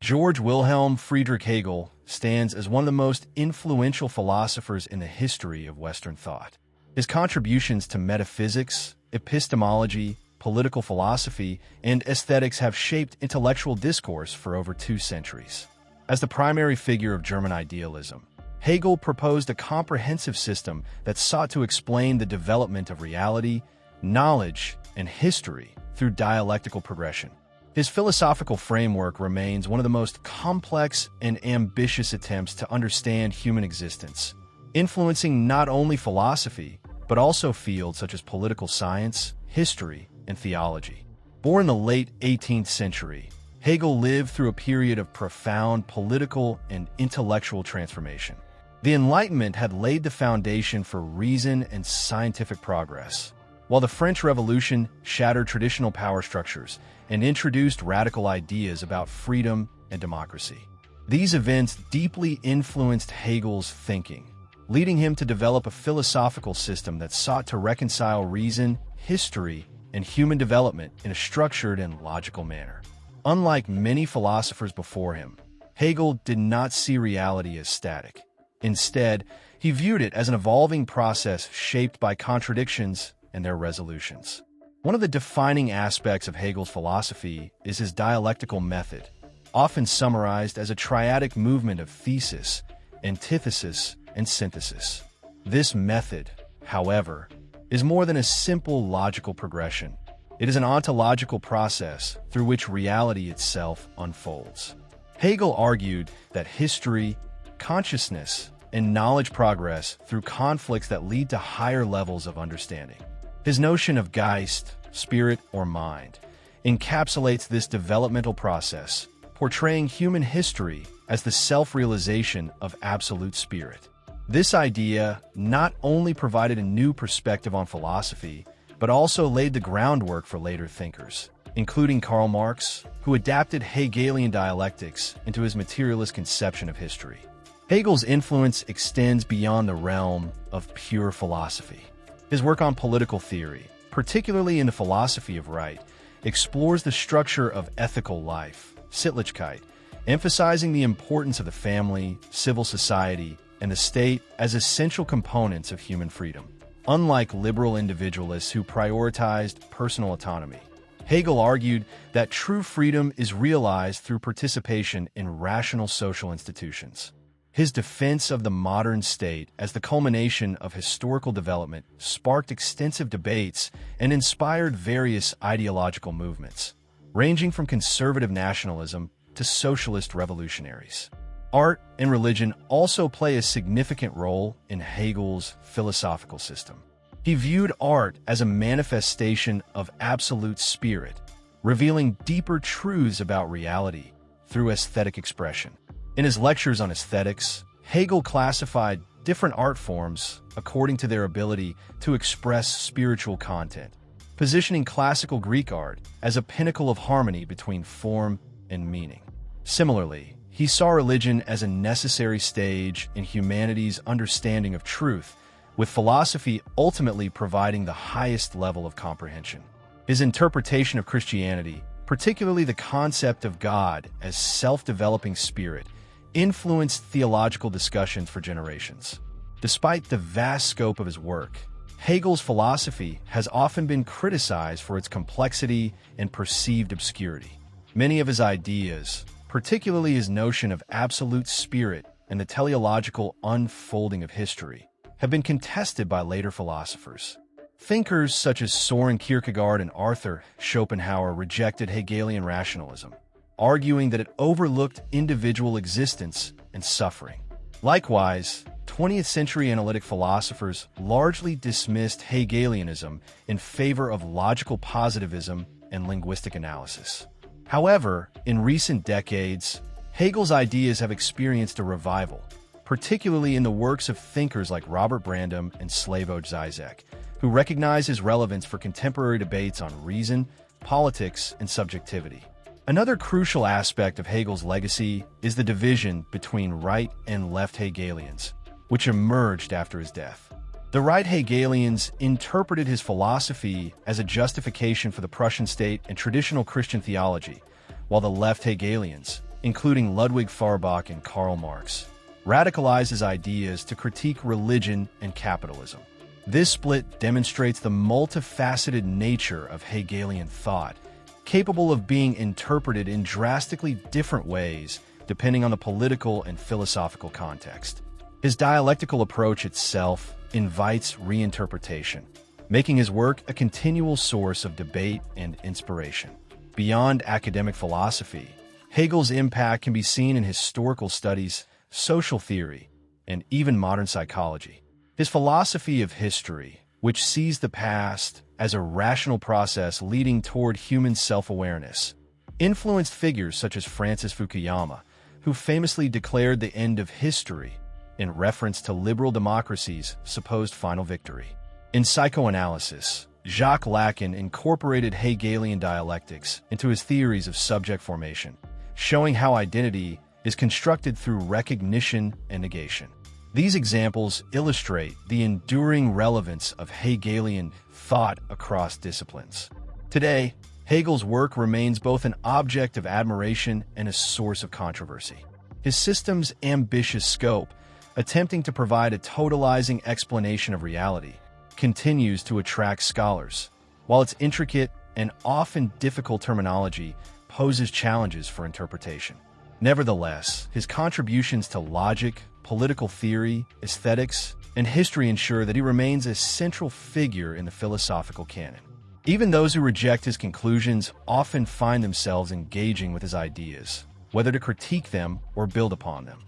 Georg Wilhelm Friedrich Hegel stands as one of the most influential philosophers in the history of Western thought. His contributions to metaphysics, epistemology, political philosophy, and aesthetics have shaped intellectual discourse for over 2 centuries. As the primary figure of German idealism, Hegel proposed a comprehensive system that sought to explain the development of reality, knowledge, and history through dialectical progression. His philosophical framework remains one of the most complex and ambitious attempts to understand human existence, influencing not only philosophy, but also fields such as political science, history, and theology. Born in the late 18th century, Hegel lived through a period of profound political and intellectual transformation. The Enlightenment had laid the foundation for reason and scientific progress, while the French Revolution shattered traditional power structures and introduced radical ideas about freedom and democracy. These events deeply influenced Hegel's thinking, leading him to develop a philosophical system that sought to reconcile reason, history, and human development in a structured and logical manner. Unlike many philosophers before him, Hegel did not see reality as static. Instead, he viewed it as an evolving process shaped by contradictions and their resolutions. One of the defining aspects of Hegel's philosophy is his dialectical method, often summarized as a triadic movement of thesis, antithesis, and synthesis. This method, however, is more than a simple logical progression. It is an ontological process through which reality itself unfolds. Hegel argued that history, consciousness, and knowledge progress through conflicts that lead to higher levels of understanding. His notion of Geist, spirit, or mind, encapsulates this developmental process, portraying human history as the self-realization of absolute spirit. This idea not only provided a new perspective on philosophy, but also laid the groundwork for later thinkers, including Karl Marx, who adapted Hegelian dialectics into his materialist conception of history. Hegel's influence extends beyond the realm of pure philosophy. His work on political theory, particularly in the philosophy of right, explores the structure of ethical life, Sittlichkeit, emphasizing the importance of the family, civil society, and the state as essential components of human freedom. Unlike liberal individualists who prioritized personal autonomy, Hegel argued that true freedom is realized through participation in rational social institutions. His defense of the modern state as the culmination of historical development sparked extensive debates and inspired various ideological movements, ranging from conservative nationalism to socialist revolutionaries. Art and religion also play a significant role in Hegel's philosophical system. He viewed art as a manifestation of absolute spirit, revealing deeper truths about reality through aesthetic expression. In his lectures on aesthetics, Hegel classified different art forms according to their ability to express spiritual content, positioning classical Greek art as a pinnacle of harmony between form and meaning. Similarly, he saw religion as a necessary stage in humanity's understanding of truth, with philosophy ultimately providing the highest level of comprehension. His interpretation of Christianity, particularly the concept of God as self-developing spirit, influenced theological discussions for generations. Despite the vast scope of his work, Hegel's philosophy has often been criticized for its complexity and perceived obscurity. Many of his ideas, particularly his notion of absolute spirit and the teleological unfolding of history, have been contested by later philosophers. Thinkers such as Soren Kierkegaard and Arthur Schopenhauer rejected Hegelian rationalism, arguing that it overlooked individual existence and suffering. Likewise, 20th century analytic philosophers largely dismissed Hegelianism in favor of logical positivism and linguistic analysis. However, in recent decades, Hegel's ideas have experienced a revival, particularly in the works of thinkers like Robert Brandom and Slavoj Žižek, who recognize his relevance for contemporary debates on reason, politics, and subjectivity. Another crucial aspect of Hegel's legacy is the division between right and left Hegelians, which emerged after his death. The right Hegelians interpreted his philosophy as a justification for the Prussian state and traditional Christian theology, while the left Hegelians, including Ludwig Feuerbach and Karl Marx, radicalized his ideas to critique religion and capitalism. This split demonstrates the multifaceted nature of Hegelian thought, capable of being interpreted in drastically different ways depending on the political and philosophical context. His dialectical approach itself invites reinterpretation, making his work a continual source of debate and inspiration. Beyond academic philosophy, Hegel's impact can be seen in historical studies, social theory, and even modern psychology. His philosophy of history, which sees the past as a rational process leading toward human self-awareness, influenced figures such as Francis Fukuyama, who famously declared the end of history in reference to liberal democracy's supposed final victory. In psychoanalysis, Jacques Lacan incorporated Hegelian dialectics into his theories of subject formation, showing how identity is constructed through recognition and negation. These examples illustrate the enduring relevance of Hegelian thought across disciplines. Today, Hegel's work remains both an object of admiration and a source of controversy. His system's ambitious scope, attempting to provide a totalizing explanation of reality, continues to attract scholars, while its intricate and often difficult terminology poses challenges for interpretation. Nevertheless, his contributions to logic, political theory, aesthetics, and history ensure that he remains a central figure in the philosophical canon. Even those who reject his conclusions often find themselves engaging with his ideas, whether to critique them or build upon them.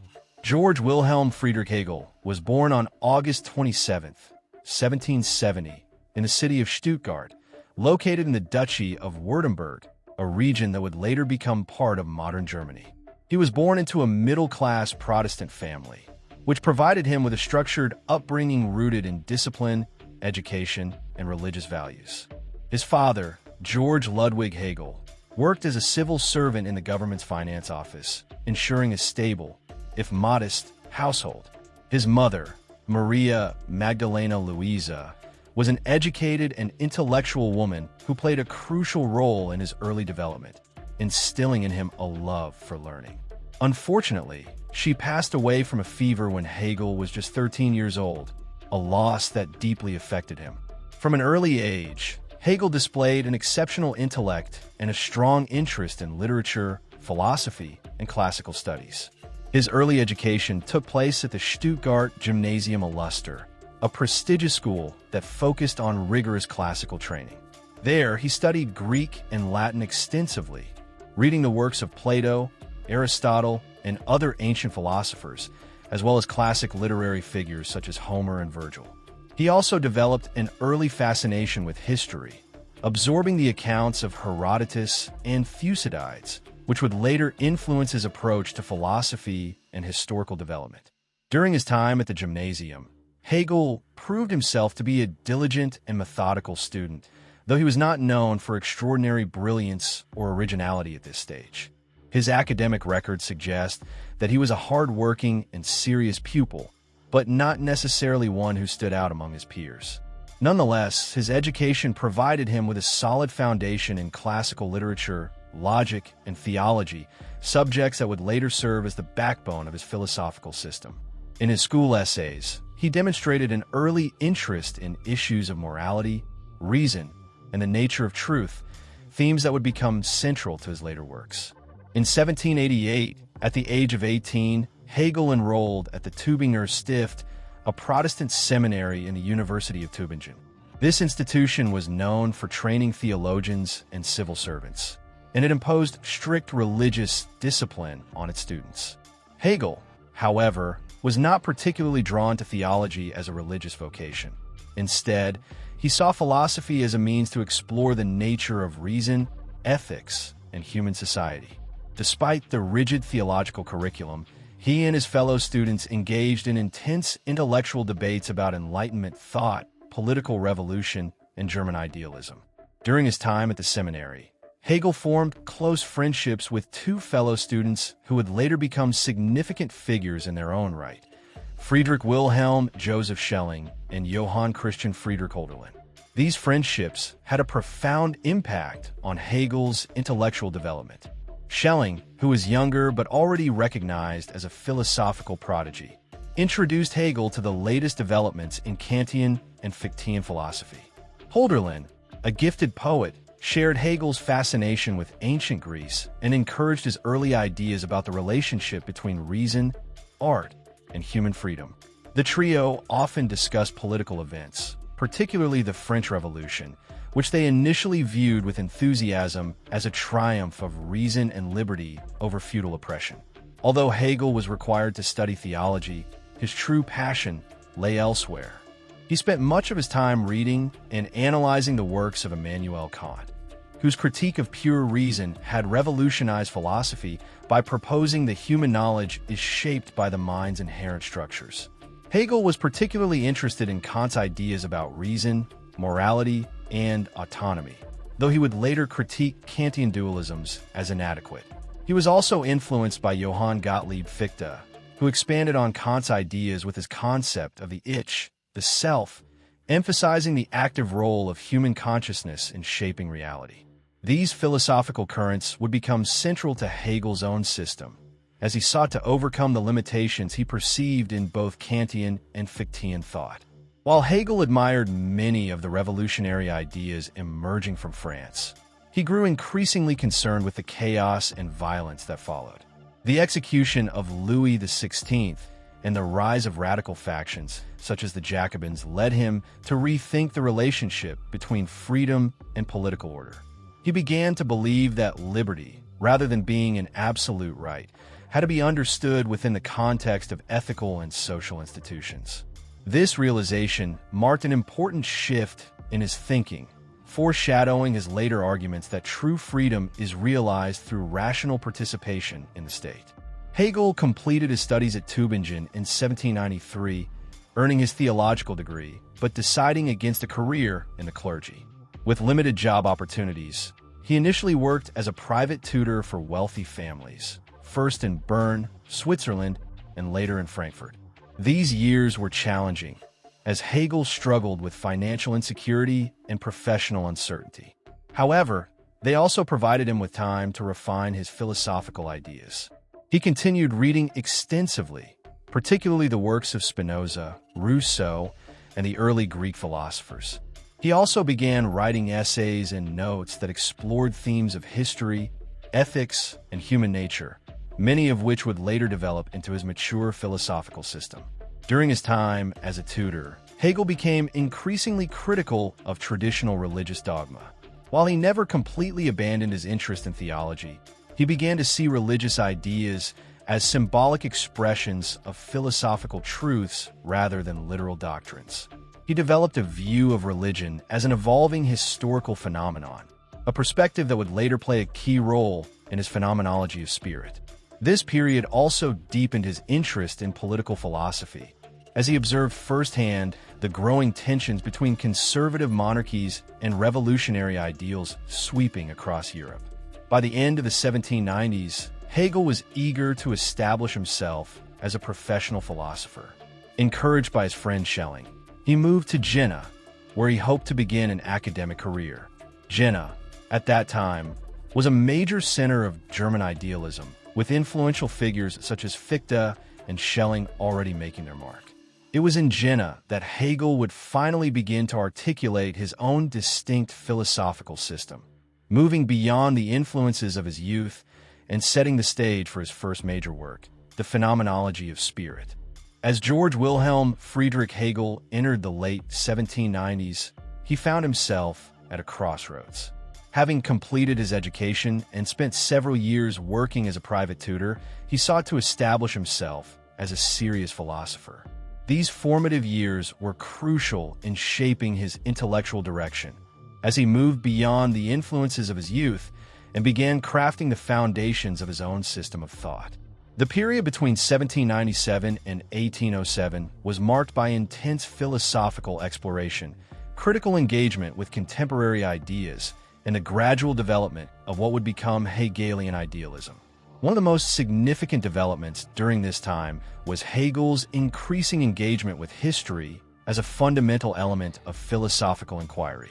George Wilhelm Friedrich Hegel was born on August 27, 1770, in the city of Stuttgart, located in the Duchy of Württemberg, a region that would later become part of modern Germany. He was born into a middle-class Protestant family, which provided him with a structured upbringing rooted in discipline, education, and religious values. His father, George Ludwig Hegel, worked as a civil servant in the government's finance office, ensuring a stable, if modest, household. His mother, Maria Magdalena Luisa, was an educated and intellectual woman who played a crucial role in his early development, instilling in him a love for learning. Unfortunately, she passed away from a fever when Hegel was just 13 years old, a loss that deeply affected him. From an early age, Hegel displayed an exceptional intellect and a strong interest in literature, philosophy, and classical studies. His early education took place at the Stuttgart Gymnasium Illuster, a prestigious school that focused on rigorous classical training. There, he studied Greek and Latin extensively, reading the works of Plato, Aristotle, and other ancient philosophers, as well as classic literary figures such as Homer and Virgil. He also developed an early fascination with history, absorbing the accounts of Herodotus and Thucydides, which would later influence his approach to philosophy and historical development. During his time at the gymnasium, Hegel proved himself to be a diligent and methodical student, though he was not known for extraordinary brilliance or originality at this stage. His academic records suggest that he was a hard-working and serious pupil, but not necessarily one who stood out among his peers. Nonetheless, his education provided him with a solid foundation in classical literature, logic, and theology, subjects that would later serve as the backbone of his philosophical system. In his school essays, he demonstrated an early interest in issues of morality, reason, and the nature of truth, themes that would become central to his later works. In 1788, at the age of 18, Hegel enrolled at the Tübinger Stift, a Protestant seminary in the University of Tübingen. This institution was known for training theologians and civil servants, and it imposed strict religious discipline on its students. Hegel, however, was not particularly drawn to theology as a religious vocation. Instead, he saw philosophy as a means to explore the nature of reason, ethics, and human society. Despite the rigid theological curriculum, he and his fellow students engaged in intense intellectual debates about Enlightenment thought, political revolution, and German idealism. During his time at the seminary, Hegel formed close friendships with two fellow students who would later become significant figures in their own right: Friedrich Wilhelm Joseph Schelling and Johann Christian Friedrich Hölderlin. These friendships had a profound impact on Hegel's intellectual development. Schelling, who was younger but already recognized as a philosophical prodigy, introduced Hegel to the latest developments in Kantian and Fichtean philosophy. Hölderlin, a gifted poet, shared Hegel's fascination with ancient Greece and encouraged his early ideas about the relationship between reason, art, and human freedom. The trio often discussed political events, particularly the French Revolution, which they initially viewed with enthusiasm as a triumph of reason and liberty over feudal oppression. Although Hegel was required to study theology, his true passion lay elsewhere. He spent much of his time reading and analyzing the works of Immanuel Kant, whose critique of pure reason had revolutionized philosophy by proposing that human knowledge is shaped by the mind's inherent structures. Hegel was particularly interested in Kant's ideas about reason, morality, and autonomy, though he would later critique Kantian dualisms as inadequate. He was also influenced by Johann Gottlieb Fichte, who expanded on Kant's ideas with his concept of the ich, the self, emphasizing the active role of human consciousness in shaping reality. These philosophical currents would become central to Hegel's own system, as he sought to overcome the limitations he perceived in both Kantian and Fichtean thought. While Hegel admired many of the revolutionary ideas emerging from France, he grew increasingly concerned with the chaos and violence that followed. The execution of Louis XVI and the rise of radical factions, such as the Jacobins, led him to rethink the relationship between freedom and political order. He began to believe that liberty, rather than being an absolute right, had to be understood within the context of ethical and social institutions. This realization marked an important shift in his thinking, foreshadowing his later arguments that true freedom is realized through rational participation in the state. Hegel completed his studies at Tübingen in 1793, earning his theological degree, but deciding against a career in the clergy. With limited job opportunities, he initially worked as a private tutor for wealthy families, first in Bern, Switzerland, and later in Frankfurt. These years were challenging, as Hegel struggled with financial insecurity and professional uncertainty. However, they also provided him with time to refine his philosophical ideas. He continued reading extensively, particularly the works of Spinoza, Rousseau, and the early Greek philosophers. He also began writing essays and notes that explored themes of history, ethics, and human nature, many of which would later develop into his mature philosophical system. During his time as a tutor, Hegel became increasingly critical of traditional religious dogma. While he never completely abandoned his interest in theology, he began to see religious ideas as symbolic expressions of philosophical truths rather than literal doctrines. He developed a view of religion as an evolving historical phenomenon, a perspective that would later play a key role in his phenomenology of spirit. This period also deepened his interest in political philosophy, as he observed firsthand the growing tensions between conservative monarchies and revolutionary ideals sweeping across Europe. By the end of the 1790s, Hegel was eager to establish himself as a professional philosopher. Encouraged by his friend Schelling, he moved to Jena, where he hoped to begin an academic career. Jena, at that time, was a major center of German idealism, with influential figures such as Fichte and Schelling already making their mark. It was in Jena that Hegel would finally begin to articulate his own distinct philosophical system, moving beyond the influences of his youth and setting the stage for his first major work, The Phenomenology of Spirit. As George Wilhelm Friedrich Hegel entered the late 1790s, he found himself at a crossroads. Having completed his education and spent several years working as a private tutor, he sought to establish himself as a serious philosopher. These formative years were crucial in shaping his intellectual direction, as he moved beyond the influences of his youth and began crafting the foundations of his own system of thought. The period between 1797 and 1807 was marked by intense philosophical exploration, critical engagement with contemporary ideas, and the gradual development of what would become Hegelian idealism. One of the most significant developments during this time was Hegel's increasing engagement with history as a fundamental element of philosophical inquiry.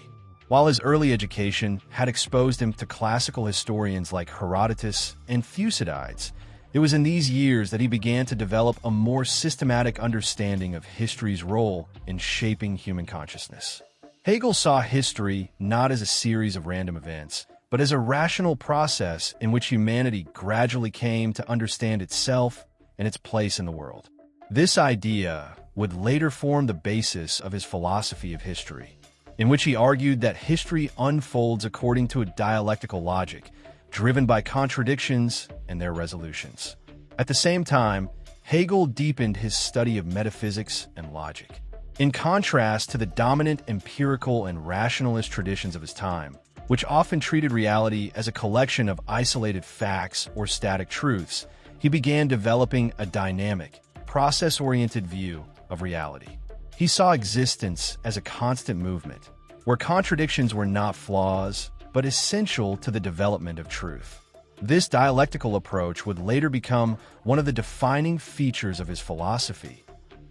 While his early education had exposed him to classical historians like Herodotus and Thucydides, it was in these years that he began to develop a more systematic understanding of history's role in shaping human consciousness. Hegel saw history not as a series of random events, but as a rational process in which humanity gradually came to understand itself and its place in the world. This idea would later form the basis of his philosophy of history, in which he argued that history unfolds according to a dialectical logic, driven by contradictions and their resolutions. At the same time, Hegel deepened his study of metaphysics and logic. In contrast to the dominant empirical and rationalist traditions of his time, which often treated reality as a collection of isolated facts or static truths, he began developing a dynamic, process-oriented view of reality. He saw existence as a constant movement, where contradictions were not flaws, but essential to the development of truth. This dialectical approach would later become one of the defining features of his philosophy,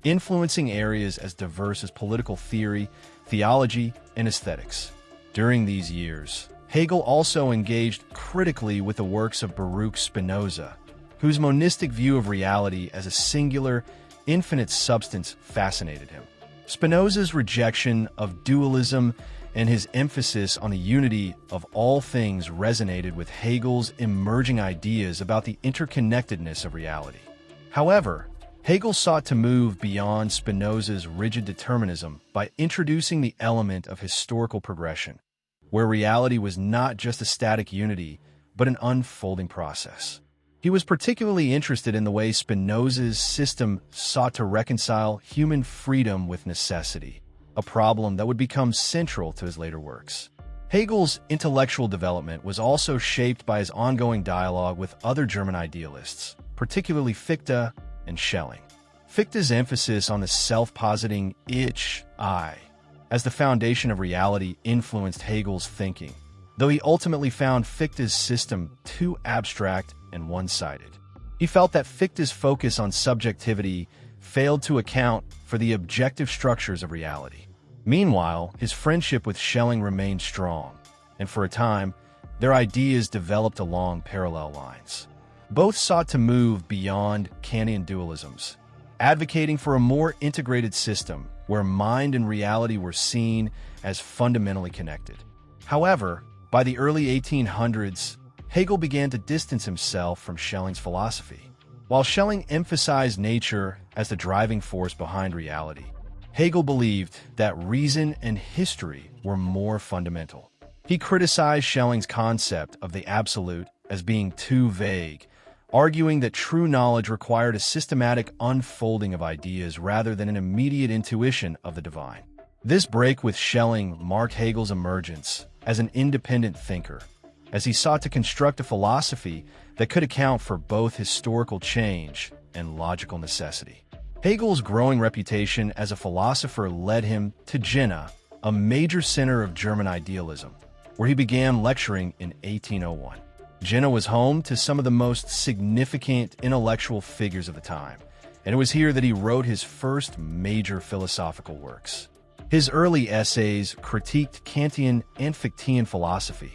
influencing areas as diverse as political theory, theology, and aesthetics. During these years, Hegel also engaged critically with the works of Baruch Spinoza, whose monistic view of reality as a singular, infinite substance fascinated him. Spinoza's rejection of dualism and his emphasis on the unity of all things resonated with Hegel's emerging ideas about the interconnectedness of reality. However, Hegel sought to move beyond Spinoza's rigid determinism by introducing the element of historical progression, where reality was not just a static unity, but an unfolding process. He was particularly interested in the way Spinoza's system sought to reconcile human freedom with necessity, a problem that would become central to his later works. Hegel's intellectual development was also shaped by his ongoing dialogue with other German idealists, particularly Fichte and Schelling. Fichte's emphasis on the self-positing I as the foundation of reality influenced Hegel's thinking, though he ultimately found Fichte's system too abstract and one-sided. He felt that Fichte's focus on subjectivity failed to account for the objective structures of reality. Meanwhile, his friendship with Schelling remained strong, and for a time, their ideas developed along parallel lines. Both sought to move beyond Kantian dualisms, advocating for a more integrated system where mind and reality were seen as fundamentally connected. However, by the early 1800s, Hegel began to distance himself from Schelling's philosophy. While Schelling emphasized nature as the driving force behind reality, Hegel believed that reason and history were more fundamental. He criticized Schelling's concept of the absolute as being too vague, arguing that true knowledge required a systematic unfolding of ideas rather than an immediate intuition of the divine. This break with Schelling marked Hegel's emergence as an independent thinker, as he sought to construct a philosophy that could account for both historical change and logical necessity. Hegel's growing reputation as a philosopher led him to Jena, a major center of German idealism, where he began lecturing in 1801. Jena was home to some of the most significant intellectual figures of the time, and it was here that he wrote his first major philosophical works. His early essays critiqued Kantian and Fichtean philosophy,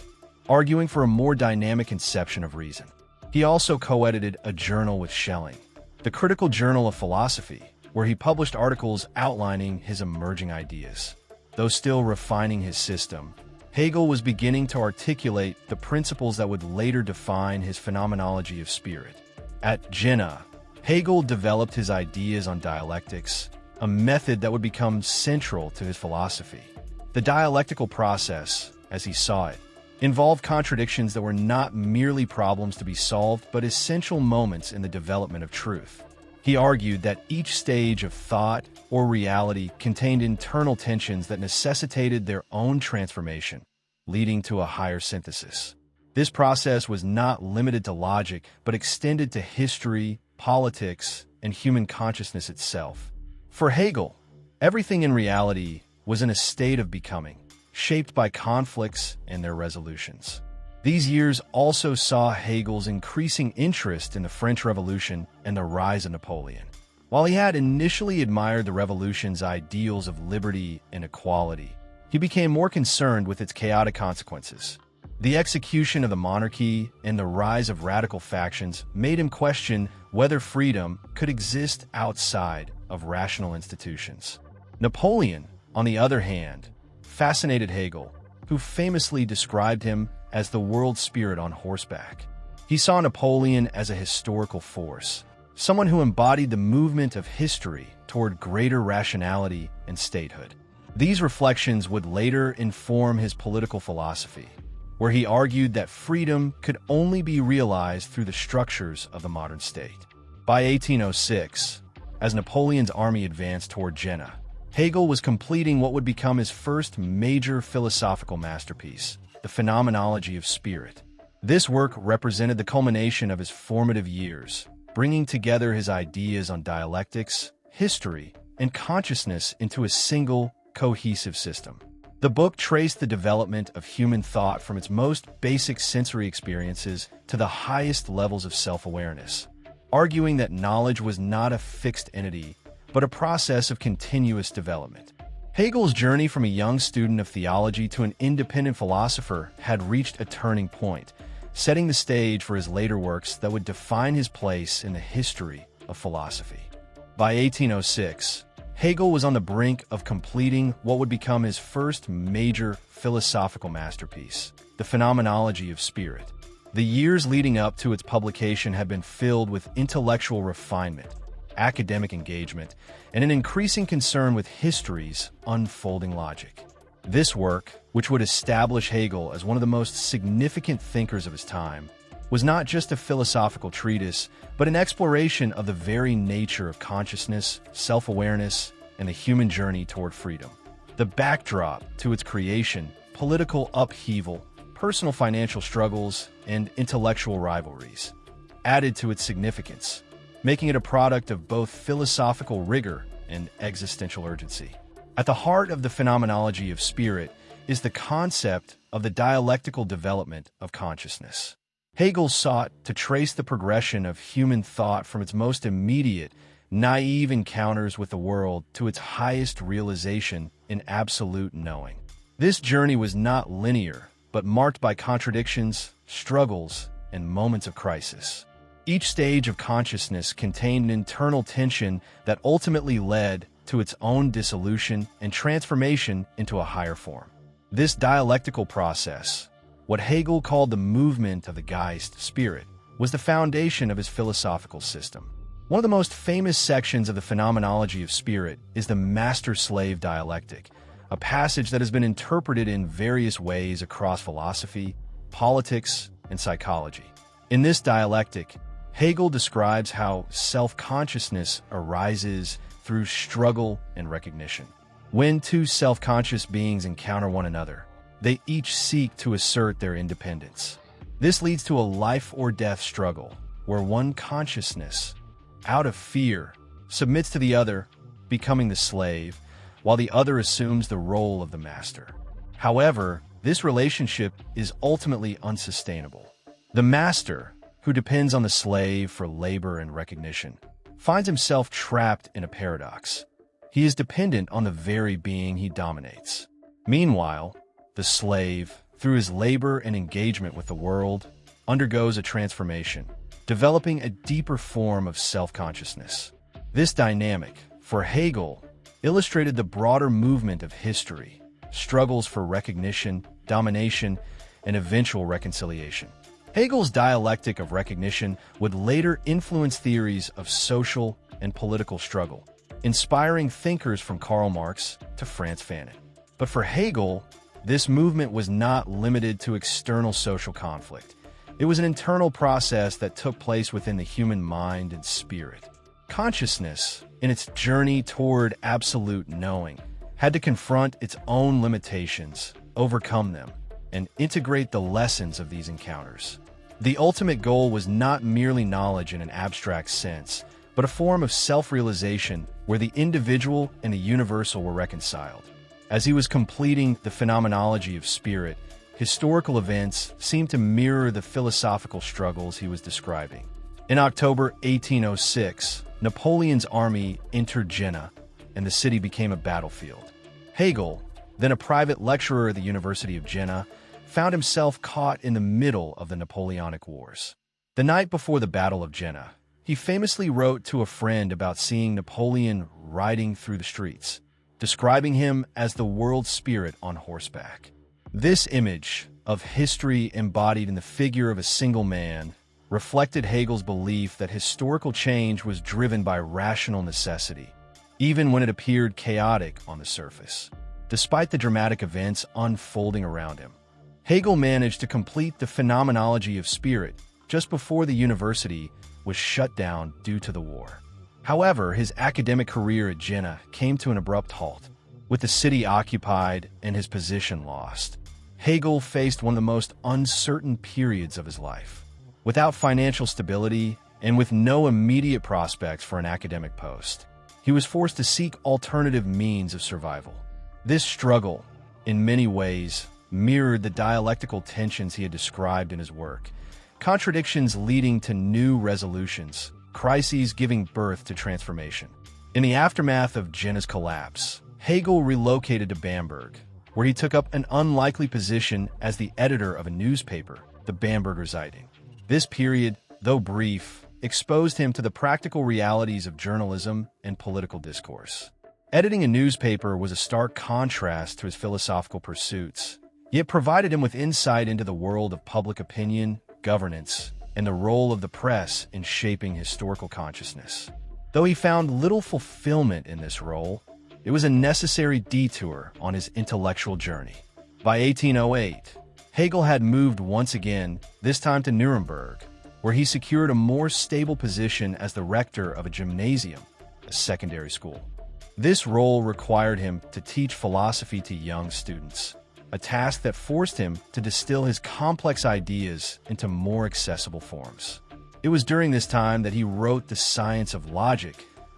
arguing for a more dynamic conception of reason. He also co-edited a journal with Schelling, the Critical Journal of Philosophy, where he published articles outlining his emerging ideas. Though still refining his system, Hegel was beginning to articulate the principles that would later define his phenomenology of spirit. At Jena, Hegel developed his ideas on dialectics, a method that would become central to his philosophy. The dialectical process, as he saw it, involved contradictions that were not merely problems to be solved, but essential moments in the development of truth. He argued that each stage of thought or reality contained internal tensions that necessitated their own transformation, leading to a higher synthesis. This process was not limited to logic, but extended to history, politics, and human consciousness itself. For Hegel, everything in reality was in a state of becoming, shaped by conflicts and their resolutions. These years also saw Hegel's increasing interest in the French Revolution and the rise of Napoleon. While he had initially admired the revolution's ideals of liberty and equality, he became more concerned with its chaotic consequences. The execution of the monarchy and the rise of radical factions made him question whether freedom could exist outside of rational institutions. Napoleon, on the other hand, fascinated Hegel, who famously described him as the world spirit on horseback. He saw Napoleon as a historical force, someone who embodied the movement of history toward greater rationality and statehood. These reflections would later inform his political philosophy, where he argued that freedom could only be realized through the structures of the modern state. By 1806, as Napoleon's army advanced toward Jena, Hegel was completing what would become his first major philosophical masterpiece, the Phenomenology of Spirit. This work represented the culmination of his formative years, bringing together his ideas on dialectics, history, and consciousness into a single, cohesive system. The book traced the development of human thought from its most basic sensory experiences to the highest levels of self-awareness, arguing that knowledge was not a fixed entity, but a process of continuous development. Hegel's journey from a young student of theology to an independent philosopher had reached a turning point, setting the stage for his later works that would define his place in the history of philosophy. By 1806, Hegel was on the brink of completing what would become his first major philosophical masterpiece, the Phenomenology of Spirit. The years leading up to its publication had been filled with intellectual refinement, academic engagement, and an increasing concern with history's unfolding logic. This work, which would establish Hegel as one of the most significant thinkers of his time, was not just a philosophical treatise, but an exploration of the very nature of consciousness, self-awareness, and the human journey toward freedom. The backdrop to its creation, political upheaval, personal financial struggles, and intellectual rivalries, added to its significance, making it a product of both philosophical rigor and existential urgency. At the heart of the Phenomenology of Spirit is the concept of the dialectical development of consciousness. Hegel sought to trace the progression of human thought from its most immediate, naive encounters with the world to its highest realization in absolute knowing. This journey was not linear, but marked by contradictions, struggles, and moments of crisis. Each stage of consciousness contained an internal tension that ultimately led to its own dissolution and transformation into a higher form. This dialectical process, what Hegel called the movement of the Geist, spirit, was the foundation of his philosophical system. One of the most famous sections of the Phenomenology of Spirit is the master-slave dialectic, a passage that has been interpreted in various ways across philosophy, politics, and psychology. In this dialectic, Hegel describes how self-consciousness arises through struggle and recognition. When two self-conscious beings encounter one another, they each seek to assert their independence. This leads to a life-or-death struggle, where one consciousness, out of fear, submits to the other, becoming the slave, while the other assumes the role of the master. However, this relationship is ultimately unsustainable. The master, who depends on the slave for labor and recognition, finds himself trapped in a paradox. He is dependent on the very being he dominates. Meanwhile, the slave, through his labor and engagement with the world, undergoes a transformation, developing a deeper form of self-consciousness. This dynamic, for Hegel, illustrated the broader movement of history, struggles for recognition, domination, and eventual reconciliation. Hegel's dialectic of recognition would later influence theories of social and political struggle, inspiring thinkers from Karl Marx to Franz Fanon. But for Hegel, this movement was not limited to external social conflict. It was an internal process that took place within the human mind and spirit. Consciousness, in its journey toward absolute knowing, had to confront its own limitations, overcome them, and integrate the lessons of these encounters. The ultimate goal was not merely knowledge in an abstract sense, but a form of self-realization where the individual and the universal were reconciled. As he was completing the Phenomenology of Spirit, historical events seemed to mirror the philosophical struggles he was describing. In October 1806, Napoleon's army entered Jena, and the city became a battlefield. Hegel, then a private lecturer at the University of Jena, found himself caught in the middle of the Napoleonic Wars. The night before the Battle of Jena, he famously wrote to a friend about seeing Napoleon riding through the streets, describing him as the world spirit on horseback. This image of history embodied in the figure of a single man reflected Hegel's belief that historical change was driven by rational necessity, even when it appeared chaotic on the surface. Despite the dramatic events unfolding around him, Hegel managed to complete the phenomenology of spirit just before the university was shut down due to the war. However, his academic career at Jena came to an abrupt halt, with the city occupied and his position lost. Hegel faced one of the most uncertain periods of his life. Without financial stability and with no immediate prospects for an academic post, he was forced to seek alternative means of survival. This struggle, in many ways, mirrored the dialectical tensions he had described in his work, contradictions leading to new resolutions, crises giving birth to transformation. In the aftermath of Jena's collapse, Hegel relocated to Bamberg, where he took up an unlikely position as the editor of a newspaper, the Bamberger Zeitung. This period, though brief, exposed him to the practical realities of journalism and political discourse. Editing a newspaper was a stark contrast to his philosophical pursuits, yet provided him with insight into the world of public opinion, governance, and the role of the press in shaping historical consciousness. Though he found little fulfillment in this role, it was a necessary detour on his intellectual journey. By 1808, Hegel had moved once again, this time to Nuremberg, where he secured a more stable position as the rector of a gymnasium, a secondary school. This role required him to teach philosophy to young students, a task that forced him to distill his complex ideas into more accessible forms. It was during this time that he wrote The Science of Logic,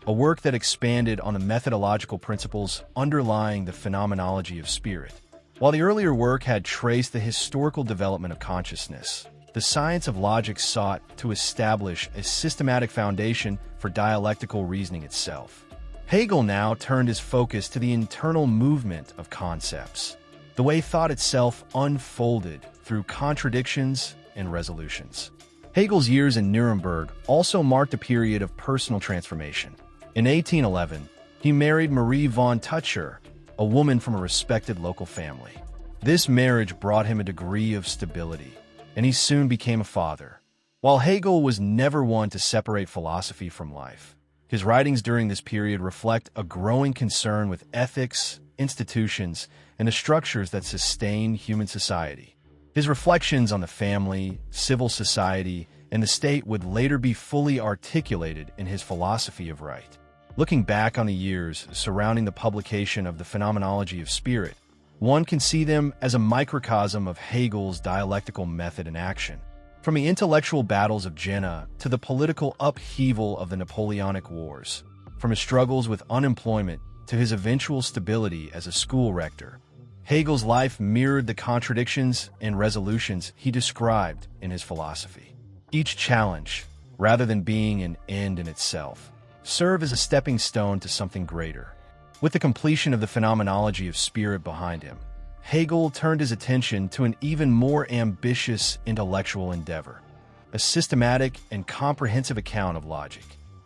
a work that expanded on the methodological principles underlying the phenomenology of spirit. While the earlier work had traced the historical development of consciousness, The Science of Logic sought to establish a systematic foundation for dialectical reasoning itself. Hegel now turned his focus to the internal movement of concepts, the way thought itself unfolded through contradictions and resolutions. Hegel's years in Nuremberg also marked a period of personal transformation. In 1811, he married Marie von Tutscher, a woman from a respected local family. This marriage brought him a degree of stability, and he soon became a father. While Hegel was never one to separate philosophy from life, his writings during this period reflect a growing concern with ethics, institutions, and the structures that sustain human society. His reflections on the family, civil society, and the state would later be fully articulated in his philosophy of right. Looking back on the years surrounding the publication of the Phenomenology of Spirit, one can see them as a microcosm of Hegel's dialectical method in action. From the intellectual battles of Jena to the political upheaval of the Napoleonic Wars, from his struggles with unemployment to his eventual stability as a school rector, Hegel's life mirrored the contradictions and resolutions he described in his philosophy. Each challenge, rather than being an end in itself, served as a stepping stone to something greater. With the completion of the Phenomenology of Spirit behind him, Hegel turned his attention to an even more ambitious intellectual endeavor, a systematic and comprehensive account of logic.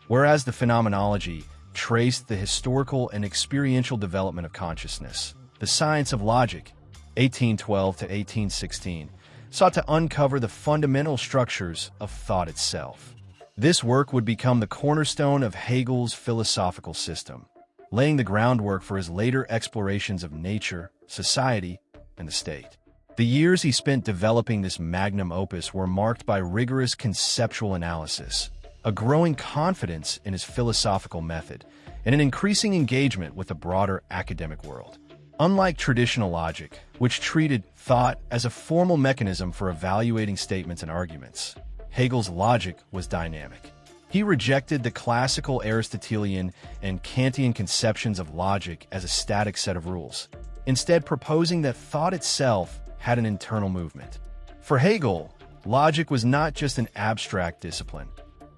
Whereas the Phenomenology traced the historical and experiential development of consciousness, The Science of Logic, 1812 to 1816, sought to uncover the fundamental structures of thought itself. This work would become the cornerstone of Hegel's philosophical system, laying the groundwork for his later explorations of nature, society, and the state. The years he spent developing this magnum opus were marked by rigorous conceptual analysis, a growing confidence in his philosophical method, and an increasing engagement with the broader academic world. Unlike traditional logic, which treated thought as a formal mechanism for evaluating statements and arguments, Hegel's logic was dynamic. He rejected the classical Aristotelian and Kantian conceptions of logic as a static set of rules, instead proposing that thought itself had an internal movement. For Hegel, logic was not just an abstract discipline.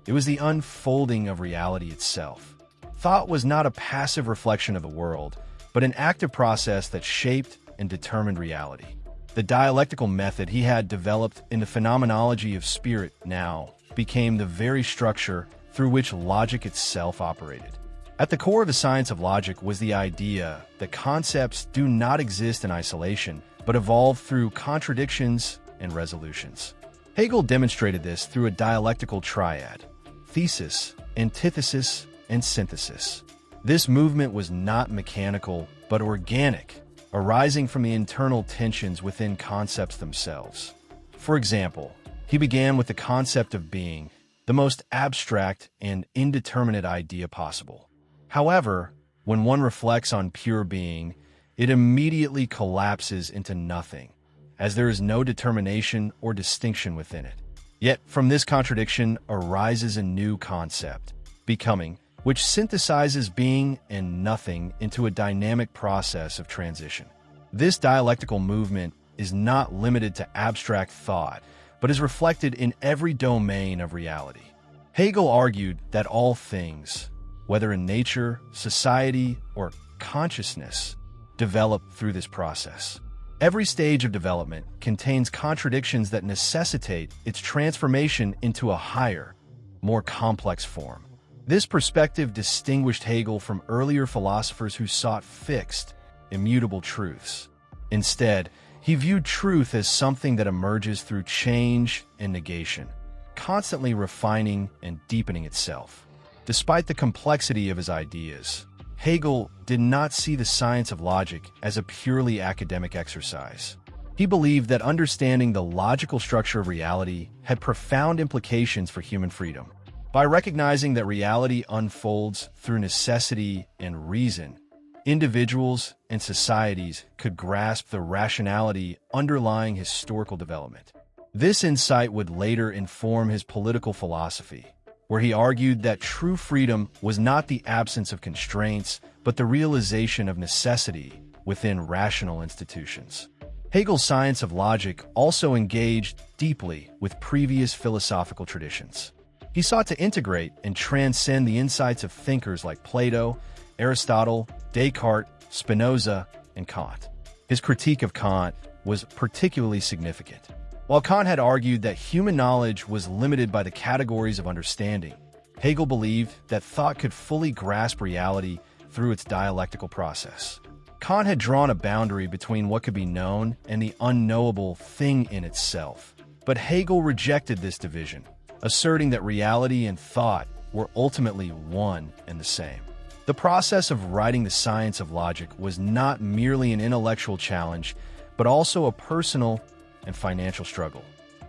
It was the unfolding of reality itself. Thought was not a passive reflection of the world, but an active process that shaped and determined reality. The dialectical method he had developed in the phenomenology of spirit now became the very structure through which logic itself operated. At the core of the science of logic was the idea that concepts do not exist in isolation, but evolve through contradictions and resolutions. Hegel demonstrated this through a dialectical triad: thesis, antithesis, and synthesis. This movement was not mechanical, but organic, arising from the internal tensions within concepts themselves. For example, he began with the concept of being, the most abstract and indeterminate idea possible. However, when one reflects on pure being, it immediately collapses into nothing, as there is no determination or distinction within it. Yet, from this contradiction arises a new concept, becoming, which synthesizes being and nothing into a dynamic process of transition. This dialectical movement is not limited to abstract thought, but is reflected in every domain of reality. Hegel argued that all things, whether in nature, society, or consciousness, develop through this process. Every stage of development contains contradictions that necessitate its transformation into a higher, more complex form. This perspective distinguished Hegel from earlier philosophers who sought fixed, immutable truths. Instead, he viewed truth as something that emerges through change and negation, constantly refining and deepening itself. Despite the complexity of his ideas, Hegel did not see the science of logic as a purely academic exercise. He believed that understanding the logical structure of reality had profound implications for human freedom. By recognizing that reality unfolds through necessity and reason, individuals and societies could grasp the rationality underlying historical development. This insight would later inform his political philosophy, where he argued that true freedom was not the absence of constraints, but the realization of necessity within rational institutions. Hegel's science of logic also engaged deeply with previous philosophical traditions. He sought to integrate and transcend the insights of thinkers like Plato, Aristotle, Descartes, Spinoza, and Kant. His critique of Kant was particularly significant. While Kant had argued that human knowledge was limited by the categories of understanding, Hegel believed that thought could fully grasp reality through its dialectical process. Kant had drawn a boundary between what could be known and the unknowable thing in itself. But Hegel rejected this division, asserting that reality and thought were ultimately one and the same. The process of writing the science of logic was not merely an intellectual challenge, but also a personal and financial struggle.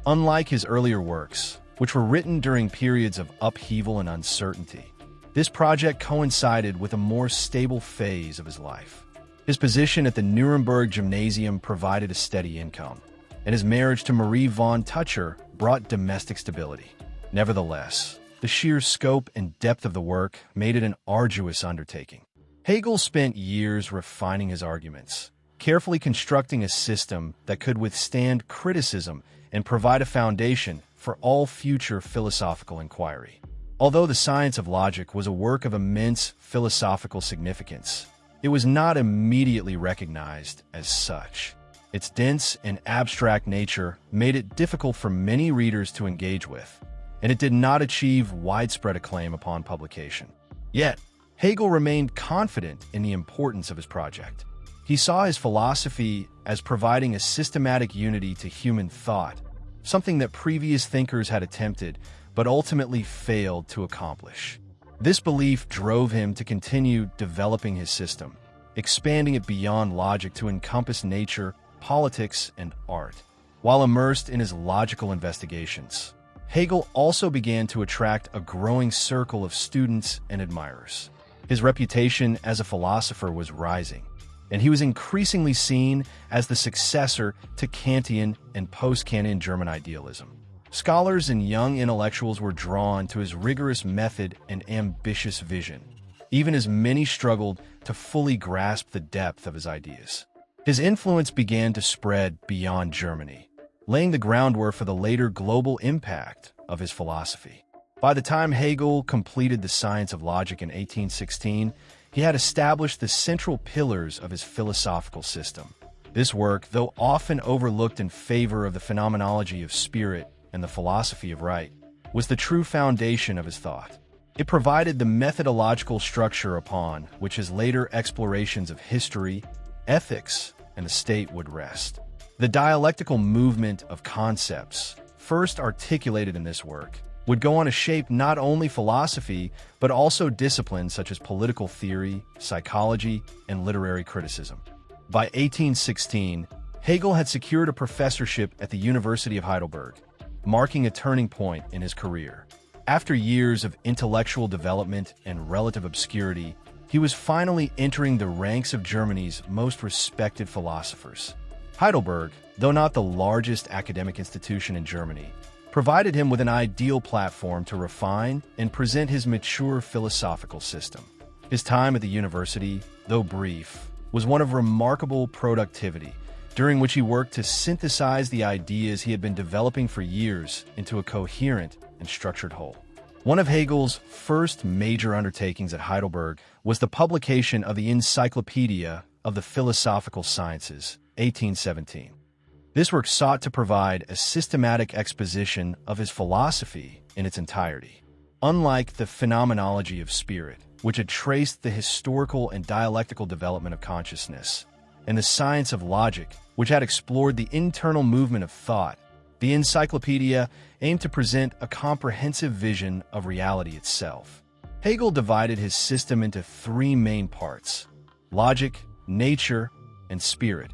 Unlike his earlier works, which were written during periods of upheaval and uncertainty, this project coincided with a more stable phase of his life. His position at the Nuremberg Gymnasium provided a steady income, and his marriage to Marie von Tucher brought domestic stability. Nevertheless, the sheer scope and depth of the work made it an arduous undertaking. Hegel spent years refining his arguments, carefully constructing a system that could withstand criticism and provide a foundation for all future philosophical inquiry. Although the science of logic was a work of immense philosophical significance, it was not immediately recognized as such. Its dense and abstract nature made it difficult for many readers to engage with, and it did not achieve widespread acclaim upon publication. Yet, Hegel remained confident in the importance of his project. He saw his philosophy as providing a systematic unity to human thought, something that previous thinkers had attempted but ultimately failed to accomplish. This belief drove him to continue developing his system, expanding it beyond logic to encompass nature, politics, and art. While immersed in his logical investigations, Hegel also began to attract a growing circle of students and admirers. His reputation as a philosopher was rising, and he was increasingly seen as the successor to Kantian and post-Kantian German idealism. Scholars and young intellectuals were drawn to his rigorous method and ambitious vision, even as many struggled to fully grasp the depth of his ideas. His influence began to spread beyond Germany, laying the groundwork for the later global impact of his philosophy. By the time Hegel completed the science of logic in 1816, he had established the central pillars of his philosophical system. This work, though often overlooked in favor of the phenomenology of spirit and the philosophy of right, was the true foundation of his thought. It provided the methodological structure upon which his later explorations of history, ethics, and the state would rest. The dialectical movement of concepts, first articulated in this work, would go on to shape not only philosophy, but also disciplines such as political theory, psychology, and literary criticism. By 1816, Hegel had secured a professorship at the University of Heidelberg, marking a turning point in his career. After years of intellectual development and relative obscurity, he was finally entering the ranks of Germany's most respected philosophers. Heidelberg, though not the largest academic institution in Germany, provided him with an ideal platform to refine and present his mature philosophical system. His time at the university, though brief, was one of remarkable productivity, during which he worked to synthesize the ideas he had been developing for years into a coherent and structured whole. One of Hegel's first major undertakings at Heidelberg was the publication of the Encyclopedia of the Philosophical Sciences, 1817. This work sought to provide a systematic exposition of his philosophy in its entirety. Unlike the phenomenology of spirit, which had traced the historical and dialectical development of consciousness, and the science of logic, which had explored the internal movement of thought, the encyclopedia aimed to present a comprehensive vision of reality itself. Hegel divided his system into three main parts: logic, nature, and spirit,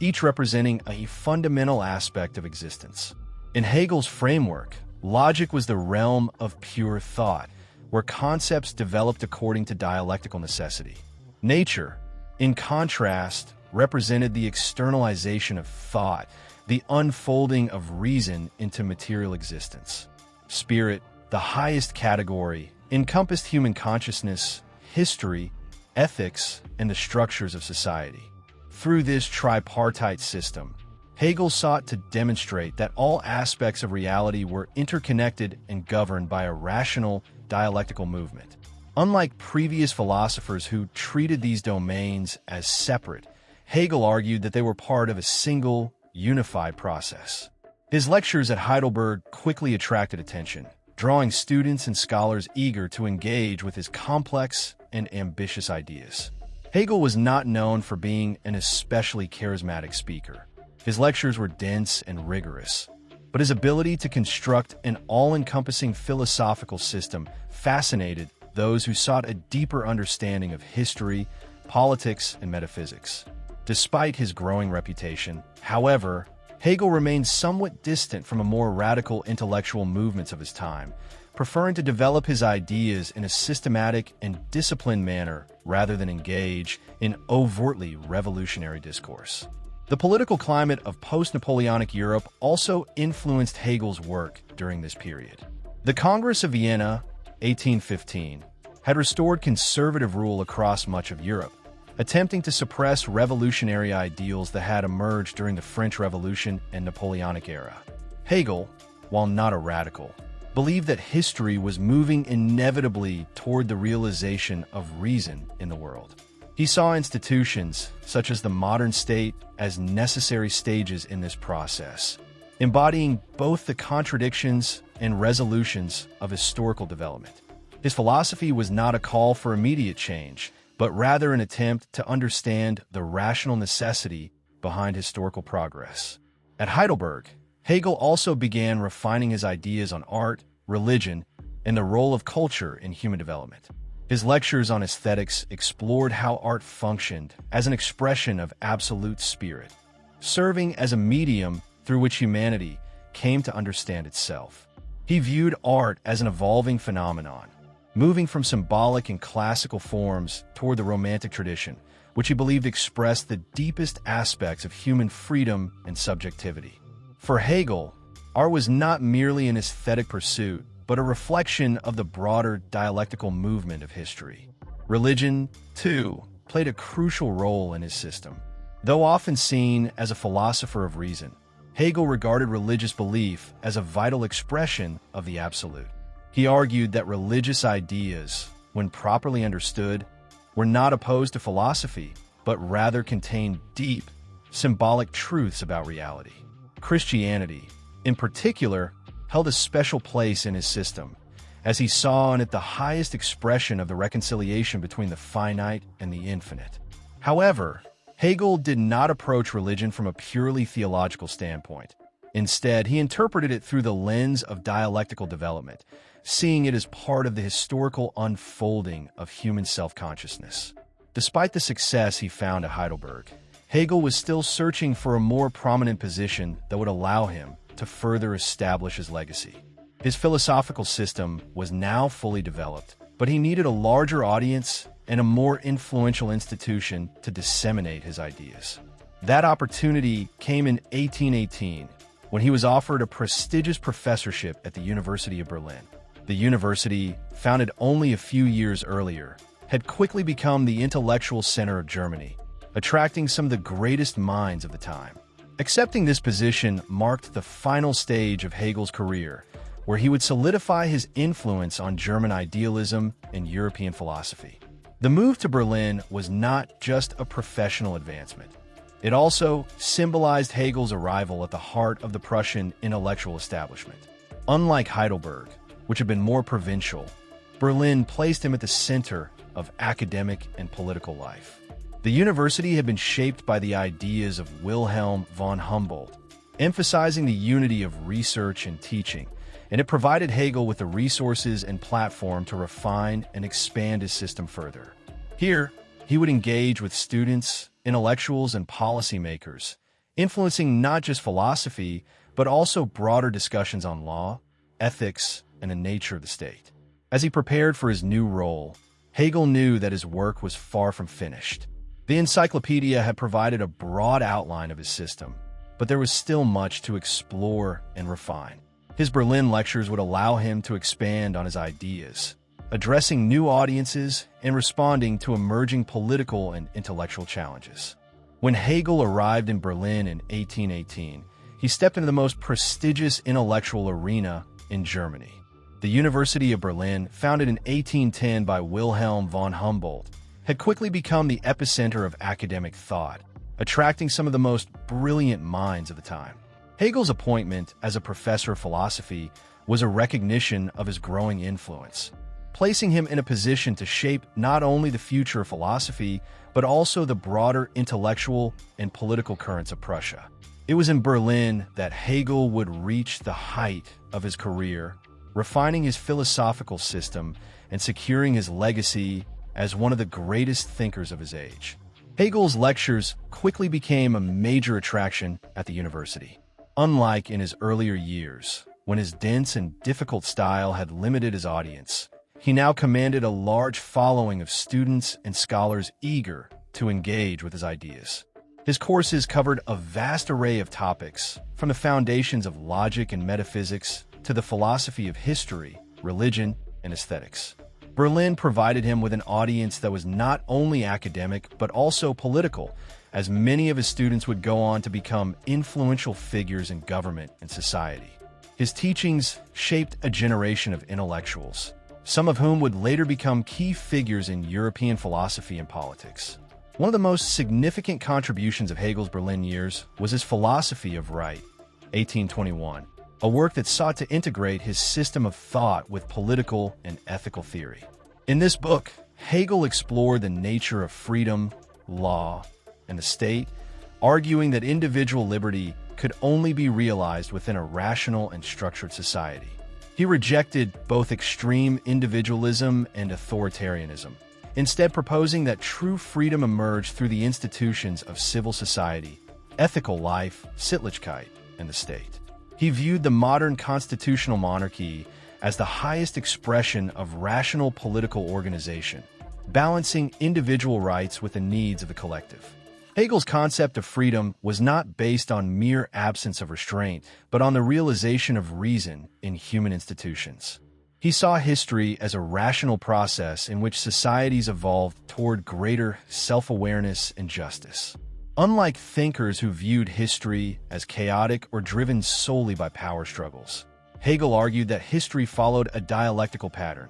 each representing a fundamental aspect of existence. In Hegel's framework, logic was the realm of pure thought, where concepts developed according to dialectical necessity. Nature, in contrast, represented the externalization of thought, the unfolding of reason into material existence. Spirit, the highest category, encompassed human consciousness, history, ethics, and the structures of society. Through this tripartite system, Hegel sought to demonstrate that all aspects of reality were interconnected and governed by a rational, dialectical movement. Unlike previous philosophers who treated these domains as separate, Hegel argued that they were part of a single, unified process. His lectures at Heidelberg quickly attracted attention, drawing students and scholars eager to engage with his complex and ambitious ideas. Hegel was not known for being an especially charismatic speaker. His lectures were dense and rigorous, but his ability to construct an all-encompassing philosophical system fascinated those who sought a deeper understanding of history, politics, and metaphysics. Despite his growing reputation, however, Hegel remained somewhat distant from the more radical intellectual movements of his time, preferring to develop his ideas in a systematic and disciplined manner rather than engage in overtly revolutionary discourse. The political climate of post-Napoleonic Europe also influenced Hegel's work during this period. The Congress of Vienna, 1815, had restored conservative rule across much of Europe, attempting to suppress revolutionary ideals that had emerged during the French Revolution and Napoleonic era. Hegel, while not a radical, believed that history was moving inevitably toward the realization of reason in the world. He saw institutions, such as the modern state, as necessary stages in this process, embodying both the contradictions and resolutions of historical development. His philosophy was not a call for immediate change, but rather an attempt to understand the rational necessity behind historical progress. At Heidelberg, Hegel also began refining his ideas on art, religion, and the role of culture in human development. His lectures on aesthetics explored how art functioned as an expression of absolute spirit, serving as a medium through which humanity came to understand itself. He viewed art as an evolving phenomenon, moving from symbolic and classical forms toward the Romantic tradition, which he believed expressed the deepest aspects of human freedom and subjectivity. For Hegel, art was not merely an aesthetic pursuit, but a reflection of the broader dialectical movement of history. Religion, too, played a crucial role in his system. Though often seen as a philosopher of reason, Hegel regarded religious belief as a vital expression of the absolute. He argued that religious ideas, when properly understood, were not opposed to philosophy, but rather contained deep, symbolic truths about reality. Christianity, in particular, held a special place in his system, as he saw in it the highest expression of the reconciliation between the finite and the infinite. However, Hegel did not approach religion from a purely theological standpoint. Instead, he interpreted it through the lens of dialectical development, seeing it as part of the historical unfolding of human self-consciousness. Despite the success he found at Heidelberg, Hegel was still searching for a more prominent position that would allow him to further establish his legacy. His philosophical system was now fully developed, but he needed a larger audience and a more influential institution to disseminate his ideas. That opportunity came in 1818, when he was offered a prestigious professorship at the University of Berlin. The university, founded only a few years earlier, had quickly become the intellectual center of Germany, attracting some of the greatest minds of the time. Accepting this position marked the final stage of Hegel's career, where he would solidify his influence on German idealism and European philosophy. The move to Berlin was not just a professional advancement. It also symbolized Hegel's arrival at the heart of the Prussian intellectual establishment. Unlike Heidelberg, which had been more provincial, Berlin placed him at the center of academic and political life. The university had been shaped by the ideas of Wilhelm von Humboldt, emphasizing the unity of research and teaching, and it provided Hegel with the resources and platform to refine and expand his system further. Here, he would engage with students, intellectuals, and policymakers, influencing not just philosophy, but also broader discussions on law, ethics, and the nature of the state. As he prepared for his new role, Hegel knew that his work was far from finished. The encyclopedia had provided a broad outline of his system, but there was still much to explore and refine. His Berlin lectures would allow him to expand on his ideas, addressing new audiences and responding to emerging political and intellectual challenges. When Hegel arrived in Berlin in 1818, he stepped into the most prestigious intellectual arena in Germany. The University of Berlin, founded in 1810 by Wilhelm von Humboldt, had quickly become the epicenter of academic thought, attracting some of the most brilliant minds of the time. Hegel's appointment as a professor of philosophy was a recognition of his growing influence, placing him in a position to shape not only the future of philosophy, but also the broader intellectual and political currents of Prussia. It was in Berlin that Hegel would reach the height of his career, refining his philosophical system and securing his legacy as one of the greatest thinkers of his age. Hegel's lectures quickly became a major attraction at the university. Unlike in his earlier years, when his dense and difficult style had limited his audience, he now commanded a large following of students and scholars eager to engage with his ideas. His courses covered a vast array of topics, from the foundations of logic and metaphysics to the philosophy of history, religion, and aesthetics. Berlin provided him with an audience that was not only academic but also political, as many of his students would go on to become influential figures in government and society. His teachings shaped a generation of intellectuals, some of whom would later become key figures in European philosophy and politics. One of the most significant contributions of Hegel's Berlin years was his philosophy of right, 1821, a work that sought to integrate his system of thought with political and ethical theory. In this book, Hegel explored the nature of freedom, law, and the state, arguing that individual liberty could only be realized within a rational and structured society. He rejected both extreme individualism and authoritarianism, instead proposing that true freedom emerged through the institutions of civil society, ethical life, Sittlichkeit, and the state. He viewed the modern constitutional monarchy as the highest expression of rational political organization, balancing individual rights with the needs of the collective. Hegel's concept of freedom was not based on mere absence of restraint, but on the realization of reason in human institutions. He saw history as a rational process in which societies evolved toward greater self-awareness and justice. Unlike thinkers who viewed history as chaotic or driven solely by power struggles, Hegel argued that history followed a dialectical pattern,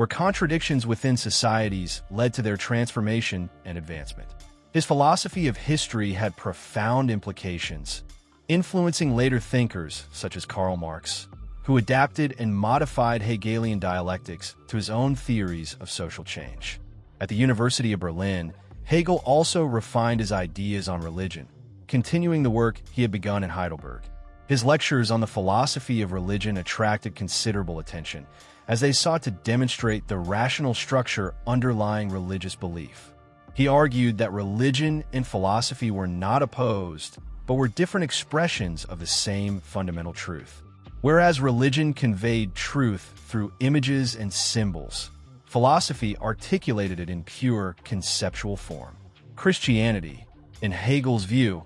where contradictions within societies led to their transformation and advancement. His philosophy of history had profound implications, influencing later thinkers such as Karl Marx, who adapted and modified Hegelian dialectics to his own theories of social change. At the University of Berlin, Hegel also refined his ideas on religion, continuing the work he had begun in Heidelberg. His lectures on the philosophy of religion attracted considerable attention, as they sought to demonstrate the rational structure underlying religious belief. He argued that religion and philosophy were not opposed, but were different expressions of the same fundamental truth. Whereas religion conveyed truth through images and symbols, philosophy articulated it in pure conceptual form. Christianity, in Hegel's view,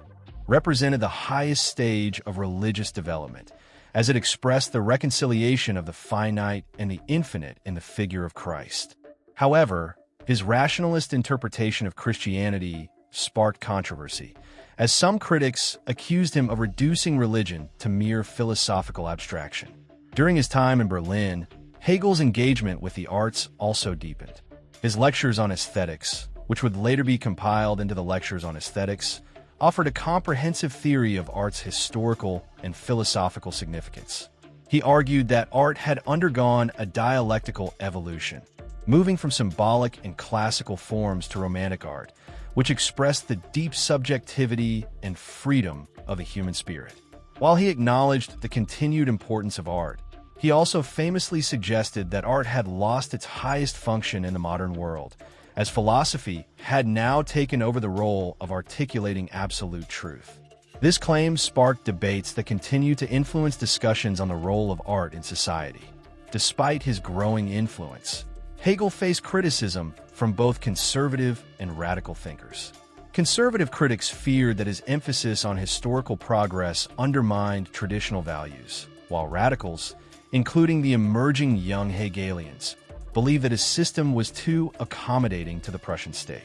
represented the highest stage of religious development, as it expressed the reconciliation of the finite and the infinite in the figure of Christ. However, his rationalist interpretation of Christianity sparked controversy, as some critics accused him of reducing religion to mere philosophical abstraction. During his time in Berlin, Hegel's engagement with the arts also deepened. His lectures on aesthetics, which would later be compiled into the Lectures on Aesthetics, offered a comprehensive theory of art's historical and philosophical significance. He argued that art had undergone a dialectical evolution, moving from symbolic and classical forms to romantic art, which expressed the deep subjectivity and freedom of the human spirit. While he acknowledged the continued importance of art, he also famously suggested that art had lost its highest function in the modern world, as philosophy had now taken over the role of articulating absolute truth. This claim sparked debates that continue to influence discussions on the role of art in society. Despite his growing influence, Hegel faced criticism from both conservative and radical thinkers. Conservative critics feared that his emphasis on historical progress undermined traditional values, while radicals, including the emerging young Hegelians, believed that his system was too accommodating to the Prussian state.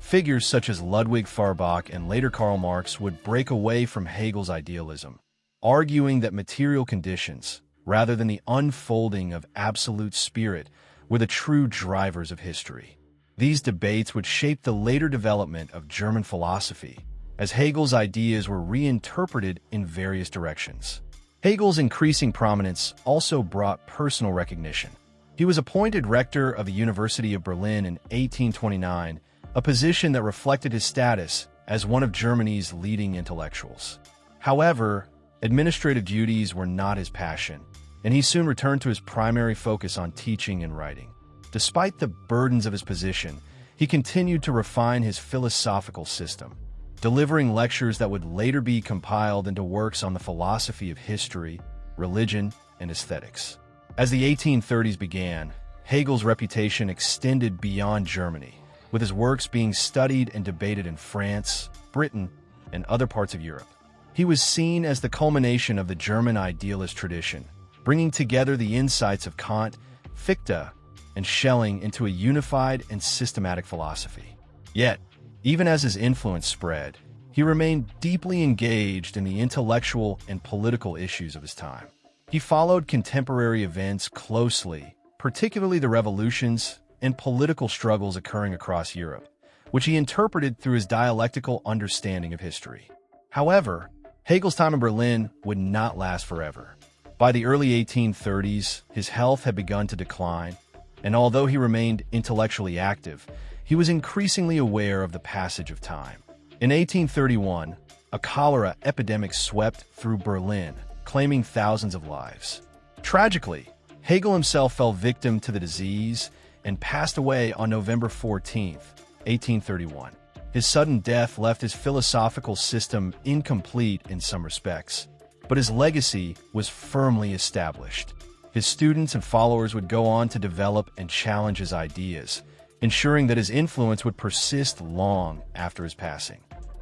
Figures such as Ludwig Feuerbach and later Karl Marx would break away from Hegel's idealism, arguing that material conditions, rather than the unfolding of absolute spirit, were the true drivers of history. These debates would shape the later development of German philosophy, as Hegel's ideas were reinterpreted in various directions. Hegel's increasing prominence also brought personal recognition. He was appointed rector of the University of Berlin in 1829, a position that reflected his status as one of Germany's leading intellectuals. However, administrative duties were not his passion, and he soon returned to his primary focus on teaching and writing. Despite the burdens of his position, he continued to refine his philosophical system, delivering lectures that would later be compiled into works on the philosophy of history, religion, and aesthetics. As the 1830s began, Hegel's reputation extended beyond Germany, with his works being studied and debated in France, Britain, and other parts of Europe. He was seen as the culmination of the German idealist tradition, bringing together the insights of Kant, Fichte, and Schelling into a unified and systematic philosophy. Yet, even as his influence spread, he remained deeply engaged in the intellectual and political issues of his time. He followed contemporary events closely, particularly the revolutions and political struggles occurring across Europe, which he interpreted through his dialectical understanding of history. However, Hegel's time in Berlin would not last forever. By the early 1830s, his health had begun to decline, and although he remained intellectually active, he was increasingly aware of the passage of time. In 1831, a cholera epidemic swept through Berlin, claiming thousands of lives. Tragically, Hegel himself fell victim to the disease and passed away on November 14, 1831. His sudden death left his philosophical system incomplete in some respects, but his legacy was firmly established. His students and followers would go on to develop and challenge his ideas, ensuring that his influence would persist long after his passing.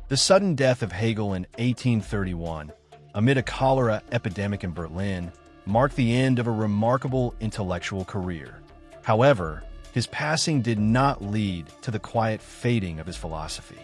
The sudden death of Hegel in 1831, amid a cholera epidemic in Berlin, marked the end of a remarkable intellectual career. However, his passing did not lead to the quiet fading of his philosophy.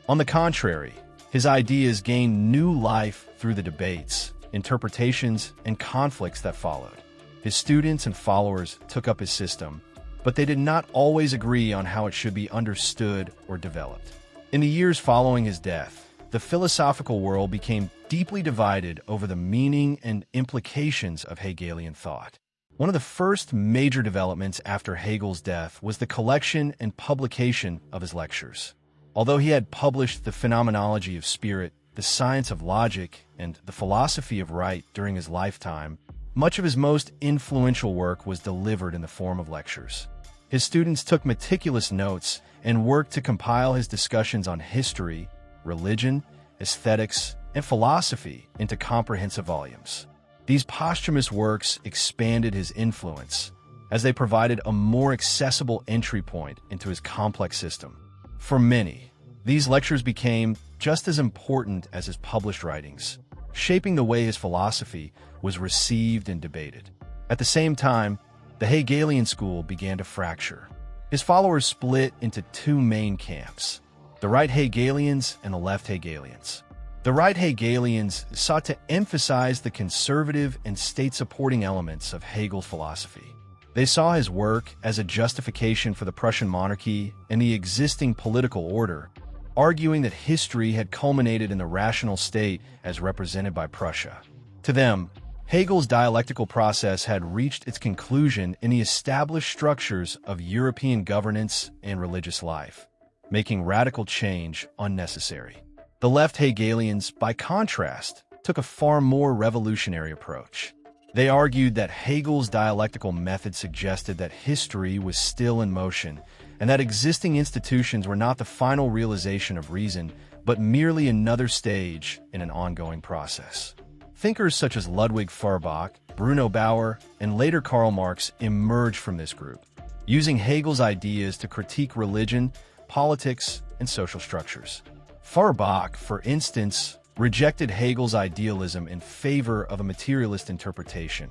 On the contrary, his ideas gained new life through the debates, interpretations, and conflicts that followed. His students and followers took up his system, but they did not always agree on how it should be understood or developed. In the years following his death, the philosophical world became deeply divided over the meaning and implications of Hegelian thought. One of the first major developments after Hegel's death was the collection and publication of his lectures. Although he had published The Phenomenology of Spirit, The Science of Logic, and The Philosophy of Right during his lifetime, much of his most influential work was delivered in the form of lectures. His students took meticulous notes and worked to compile his discussions on history, religion, aesthetics, and philosophy into comprehensive volumes. These posthumous works expanded his influence, as they provided a more accessible entry point into his complex system. For many, these lectures became just as important as his published writings, shaping the way his philosophy was received and debated. At the same time, the Hegelian school began to fracture. His followers split into two main camps: the right Hegelians and the left Hegelians. The right Hegelians sought to emphasize the conservative and state-supporting elements of Hegel's philosophy. They saw his work as a justification for the Prussian monarchy and the existing political order, arguing that history had culminated in the rational state as represented by Prussia. To them, Hegel's dialectical process had reached its conclusion in the established structures of European governance and religious life, making radical change unnecessary. The left Hegelians, by contrast, took a far more revolutionary approach. They argued that Hegel's dialectical method suggested that history was still in motion and that existing institutions were not the final realization of reason, but merely another stage in an ongoing process. Thinkers such as Ludwig Feuerbach, Bruno Bauer, and later Karl Marx emerged from this group, using Hegel's ideas to critique religion, politics, and social structures. Feuerbach, for instance, rejected Hegel's idealism in favor of a materialist interpretation,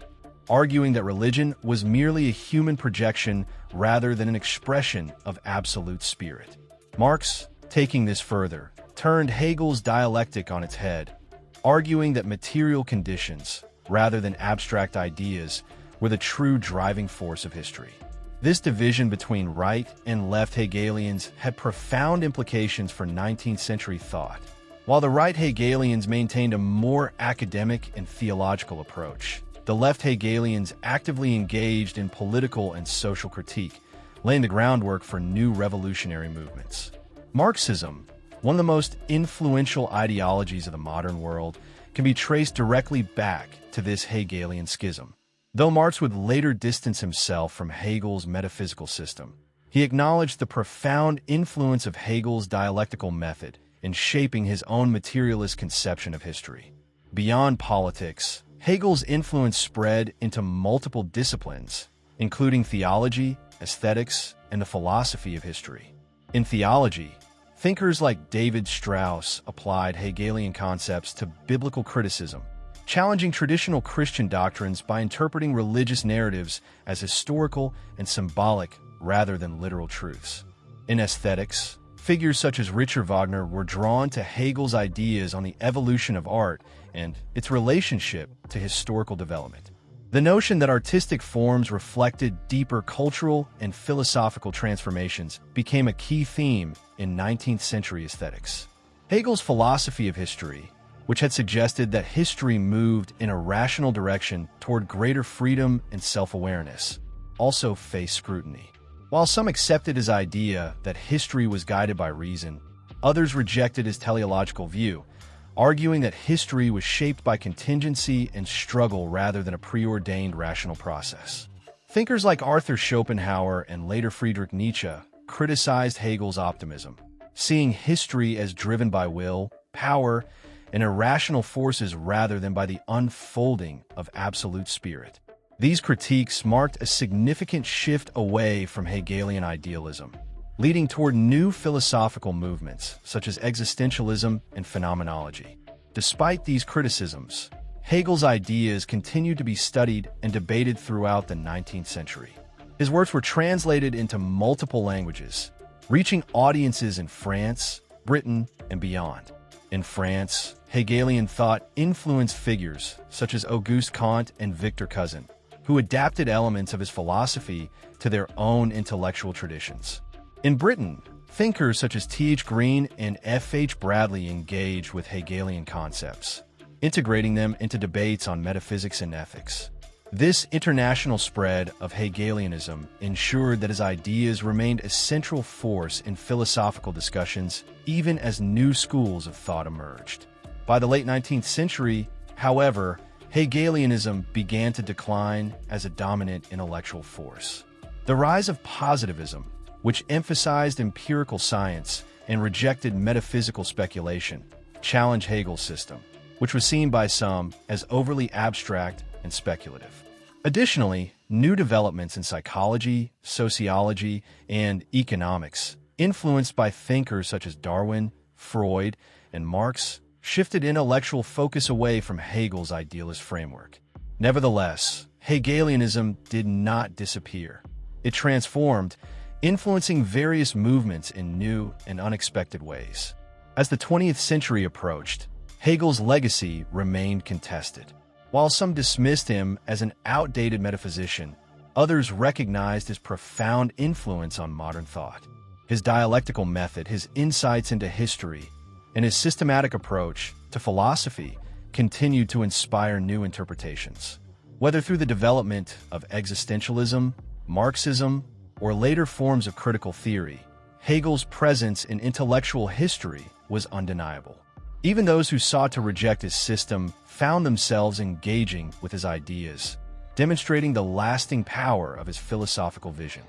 arguing that religion was merely a human projection rather than an expression of absolute spirit. Marx, taking this further, turned Hegel's dialectic on its head, arguing that material conditions, rather than abstract ideas, were the true driving force of history. This division between right and left Hegelians had profound implications for 19th century thought. While the right Hegelians maintained a more academic and theological approach, the left Hegelians actively engaged in political and social critique, laying the groundwork for new revolutionary movements. Marxism, one of the most influential ideologies of the modern world, can be traced directly back to this Hegelian schism. Though Marx would later distance himself from Hegel's metaphysical system, he acknowledged the profound influence of Hegel's dialectical method in shaping his own materialist conception of history. Beyond politics, Hegel's influence spread into multiple disciplines, including theology, aesthetics, and the philosophy of history. In theology, thinkers like David Strauss applied Hegelian concepts to biblical criticism, challenging traditional Christian doctrines by interpreting religious narratives as historical and symbolic rather than literal truths. In aesthetics, figures such as Richard Wagner were drawn to Hegel's ideas on the evolution of art and its relationship to historical development. The notion that artistic forms reflected deeper cultural and philosophical transformations became a key theme in 19th century aesthetics. Hegel's philosophy of history, which had suggested that history moved in a rational direction toward greater freedom and self-awareness, also faced scrutiny. While some accepted his idea that history was guided by reason, others rejected his teleological view, arguing that history was shaped by contingency and struggle rather than a preordained rational process. Thinkers like Arthur Schopenhauer and later Friedrich Nietzsche criticized Hegel's optimism, seeing history as driven by will, power, and irrational forces rather than by the unfolding of absolute spirit. These critiques marked a significant shift away from Hegelian idealism, leading toward new philosophical movements such as existentialism and phenomenology. Despite these criticisms, Hegel's ideas continued to be studied and debated throughout the 19th century. His works were translated into multiple languages, reaching audiences in France, Britain, and beyond. In France, Hegelian thought influenced figures such as Auguste Comte and Victor Cousin, who adapted elements of his philosophy to their own intellectual traditions. In Britain, thinkers such as T.H. Green and F.H. Bradley engaged with Hegelian concepts, integrating them into debates on metaphysics and ethics. This international spread of Hegelianism ensured that his ideas remained a central force in philosophical discussions even as new schools of thought emerged. By the late 19th century, however, Hegelianism began to decline as a dominant intellectual force. The rise of positivism, which emphasized empirical science and rejected metaphysical speculation, challenged Hegel's system, which was seen by some as overly abstract and speculative. Additionally, new developments in psychology, sociology, and economics, influenced by thinkers such as Darwin, Freud, and Marx, shifted intellectual focus away from Hegel's idealist framework. Nevertheless, Hegelianism did not disappear. It transformed, influencing various movements in new and unexpected ways. As the 20th century approached, Hegel's legacy remained contested. While some dismissed him as an outdated metaphysician, others recognized his profound influence on modern thought. His dialectical method, his insights into history, and his systematic approach to philosophy continued to inspire new interpretations. Whether through the development of existentialism, Marxism, or later forms of critical theory, Hegel's presence in intellectual history was undeniable. Even those who sought to reject his system found themselves engaging with his ideas, demonstrating the lasting power of his philosophical vision.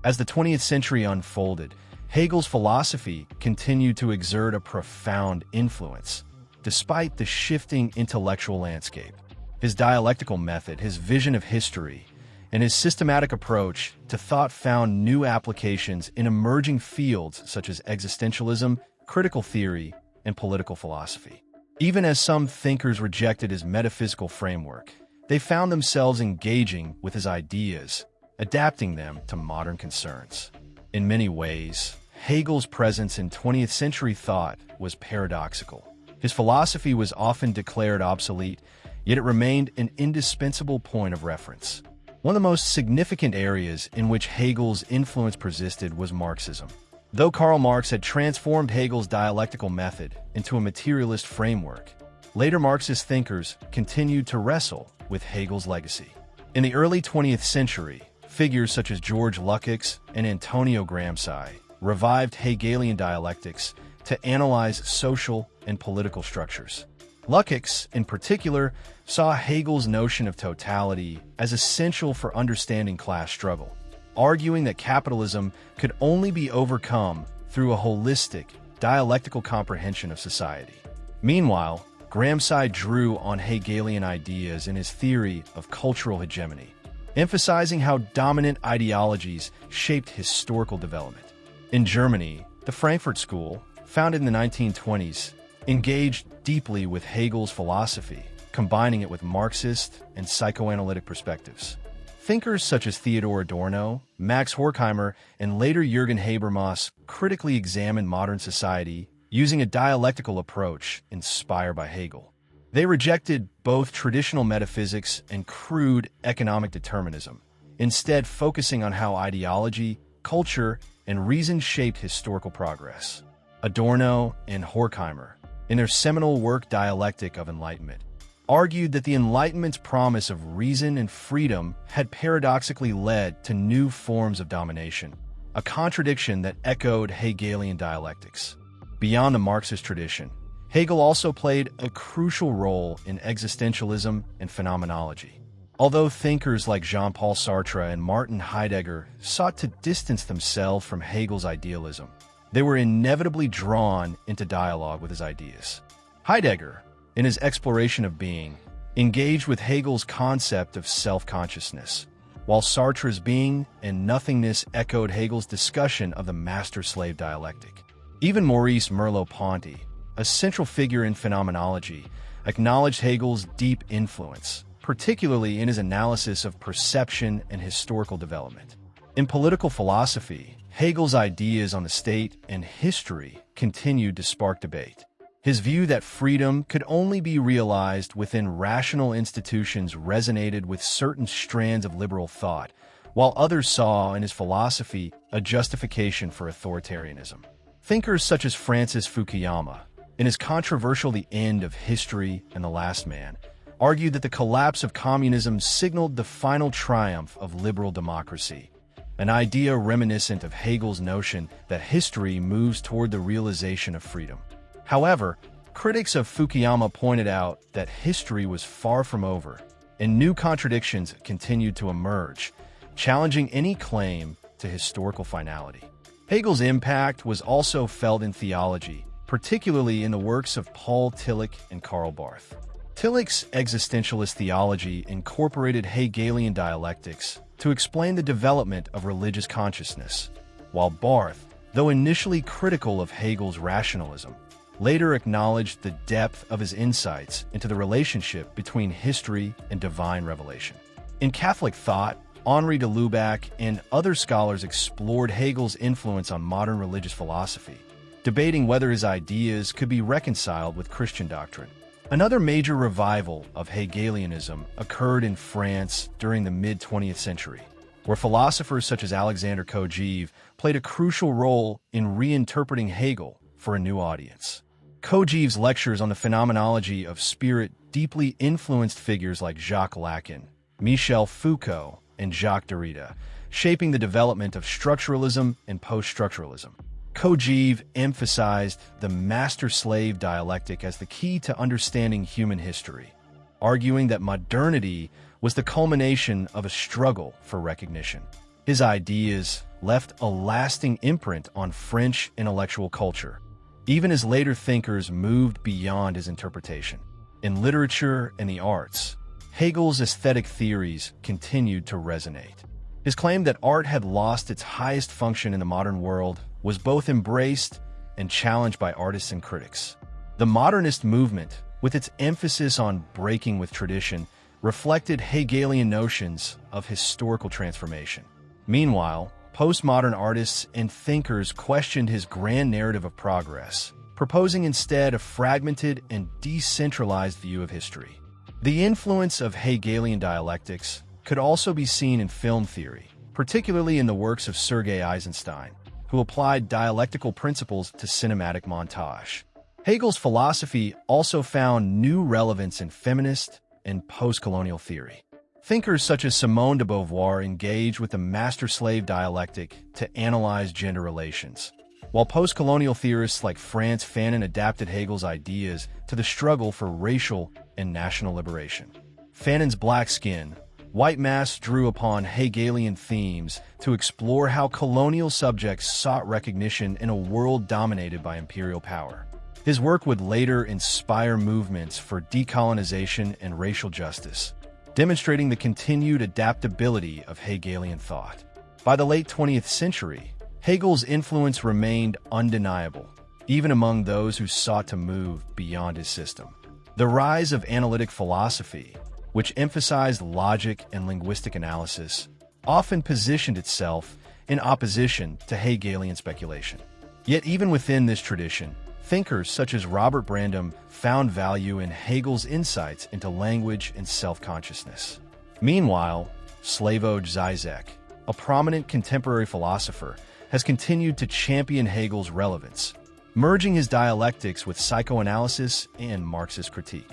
As the 20th century unfolded, Hegel's philosophy continued to exert a profound influence, despite the shifting intellectual landscape. His dialectical method, his vision of history, and his systematic approach to thought found new applications in emerging fields such as existentialism, critical theory, and political philosophy. Even as some thinkers rejected his metaphysical framework, they found themselves engaging with his ideas, adapting them to modern concerns. In many ways, Hegel's presence in 20th century thought was paradoxical. His philosophy was often declared obsolete, yet it remained an indispensable point of reference. One of the most significant areas in which Hegel's influence persisted was Marxism. Though Karl Marx had transformed Hegel's dialectical method into a materialist framework, later Marxist thinkers continued to wrestle with Hegel's legacy. In the early 20th century, figures such as George Lukács and Antonio Gramsci revived Hegelian dialectics to analyze social and political structures. Lukács, in particular, saw Hegel's notion of totality as essential for understanding class struggle, arguing that capitalism could only be overcome through a holistic, dialectical comprehension of society. Meanwhile, Gramsci drew on Hegelian ideas in his theory of cultural hegemony, emphasizing how dominant ideologies shaped historical development. In Germany, the Frankfurt School, founded in the 1920s, engaged deeply with Hegel's philosophy, combining it with Marxist and psychoanalytic perspectives. Thinkers such as Theodor Adorno, Max Horkheimer, and later Jürgen Habermas critically examined modern society using a dialectical approach inspired by Hegel. They rejected both traditional metaphysics and crude economic determinism, instead focusing on how ideology, culture, and reason shaped historical progress. Adorno and Horkheimer, in their seminal work Dialectic of Enlightenment, argued that the Enlightenment's promise of reason and freedom had paradoxically led to new forms of domination, a contradiction that echoed Hegelian dialectics. Beyond the Marxist tradition, Hegel also played a crucial role in existentialism and phenomenology. Although thinkers like Jean-Paul Sartre and Martin Heidegger sought to distance themselves from Hegel's idealism, they were inevitably drawn into dialogue with his ideas. Heidegger, in his exploration of being, engaged with Hegel's concept of self-consciousness, while Sartre's being and nothingness echoed Hegel's discussion of the master-slave dialectic. Even Maurice Merleau-Ponty, a central figure in phenomenology, acknowledged Hegel's deep influence, particularly in his analysis of perception and historical development. In political philosophy, Hegel's ideas on the state and history continued to spark debate. His view that freedom could only be realized within rational institutions resonated with certain strands of liberal thought, while others saw in his philosophy a justification for authoritarianism. Thinkers such as Francis Fukuyama, in his controversial The End of History and the Last Man, argued that the collapse of communism signaled the final triumph of liberal democracy, an idea reminiscent of Hegel's notion that history moves toward the realization of freedom. However, critics of Fukuyama pointed out that history was far from over, and new contradictions continued to emerge, challenging any claim to historical finality. Hegel's impact was also felt in theology, particularly in the works of Paul Tillich and Karl Barth. Tillich's existentialist theology incorporated Hegelian dialectics to explain the development of religious consciousness, while Barth, though initially critical of Hegel's rationalism, later acknowledged the depth of his insights into the relationship between history and divine revelation. In Catholic thought, Henri de Lubac and other scholars explored Hegel's influence on modern religious philosophy, debating whether his ideas could be reconciled with Christian doctrine. Another major revival of Hegelianism occurred in France during the mid-20th century, where philosophers such as Alexander Kojève played a crucial role in reinterpreting Hegel for a new audience. Kojève's lectures on the phenomenology of spirit deeply influenced figures like Jacques Lacan, Michel Foucault, and Jacques Derrida, shaping the development of structuralism and post-structuralism. Kojève emphasized the master-slave dialectic as the key to understanding human history, arguing that modernity was the culmination of a struggle for recognition. His ideas left a lasting imprint on French intellectual culture, even as later thinkers moved beyond his interpretation. In literature and the arts, Hegel's aesthetic theories continued to resonate. His claim that art had lost its highest function in the modern world was both embraced and challenged by artists and critics. The modernist movement, with its emphasis on breaking with tradition, reflected Hegelian notions of historical transformation. Meanwhile, postmodern artists and thinkers questioned his grand narrative of progress, proposing instead a fragmented and decentralized view of history. The influence of Hegelian dialectics could also be seen in film theory, particularly in the works of Sergei Eisenstein, who applied dialectical principles to cinematic montage. Hegel's philosophy also found new relevance in feminist and post-colonial theory. Thinkers such as Simone de Beauvoir engaged with the master-slave dialectic to analyze gender relations, while post-colonial theorists like Frantz Fanon adapted Hegel's ideas to the struggle for racial and national liberation. Fanon's Black Skin, White Mask drew upon Hegelian themes to explore how colonial subjects sought recognition in a world dominated by imperial power. His work would later inspire movements for decolonization and racial justice, demonstrating the continued adaptability of Hegelian thought. By the late 20th century, Hegel's influence remained undeniable, even among those who sought to move beyond his system. The rise of analytic philosophy, which emphasized logic and linguistic analysis, often positioned itself in opposition to Hegelian speculation. Yet even within this tradition, thinkers such as Robert Brandom found value in Hegel's insights into language and self-consciousness. Meanwhile, Slavoj Žižek, a prominent contemporary philosopher, has continued to champion Hegel's relevance, merging his dialectics with psychoanalysis and Marxist critique.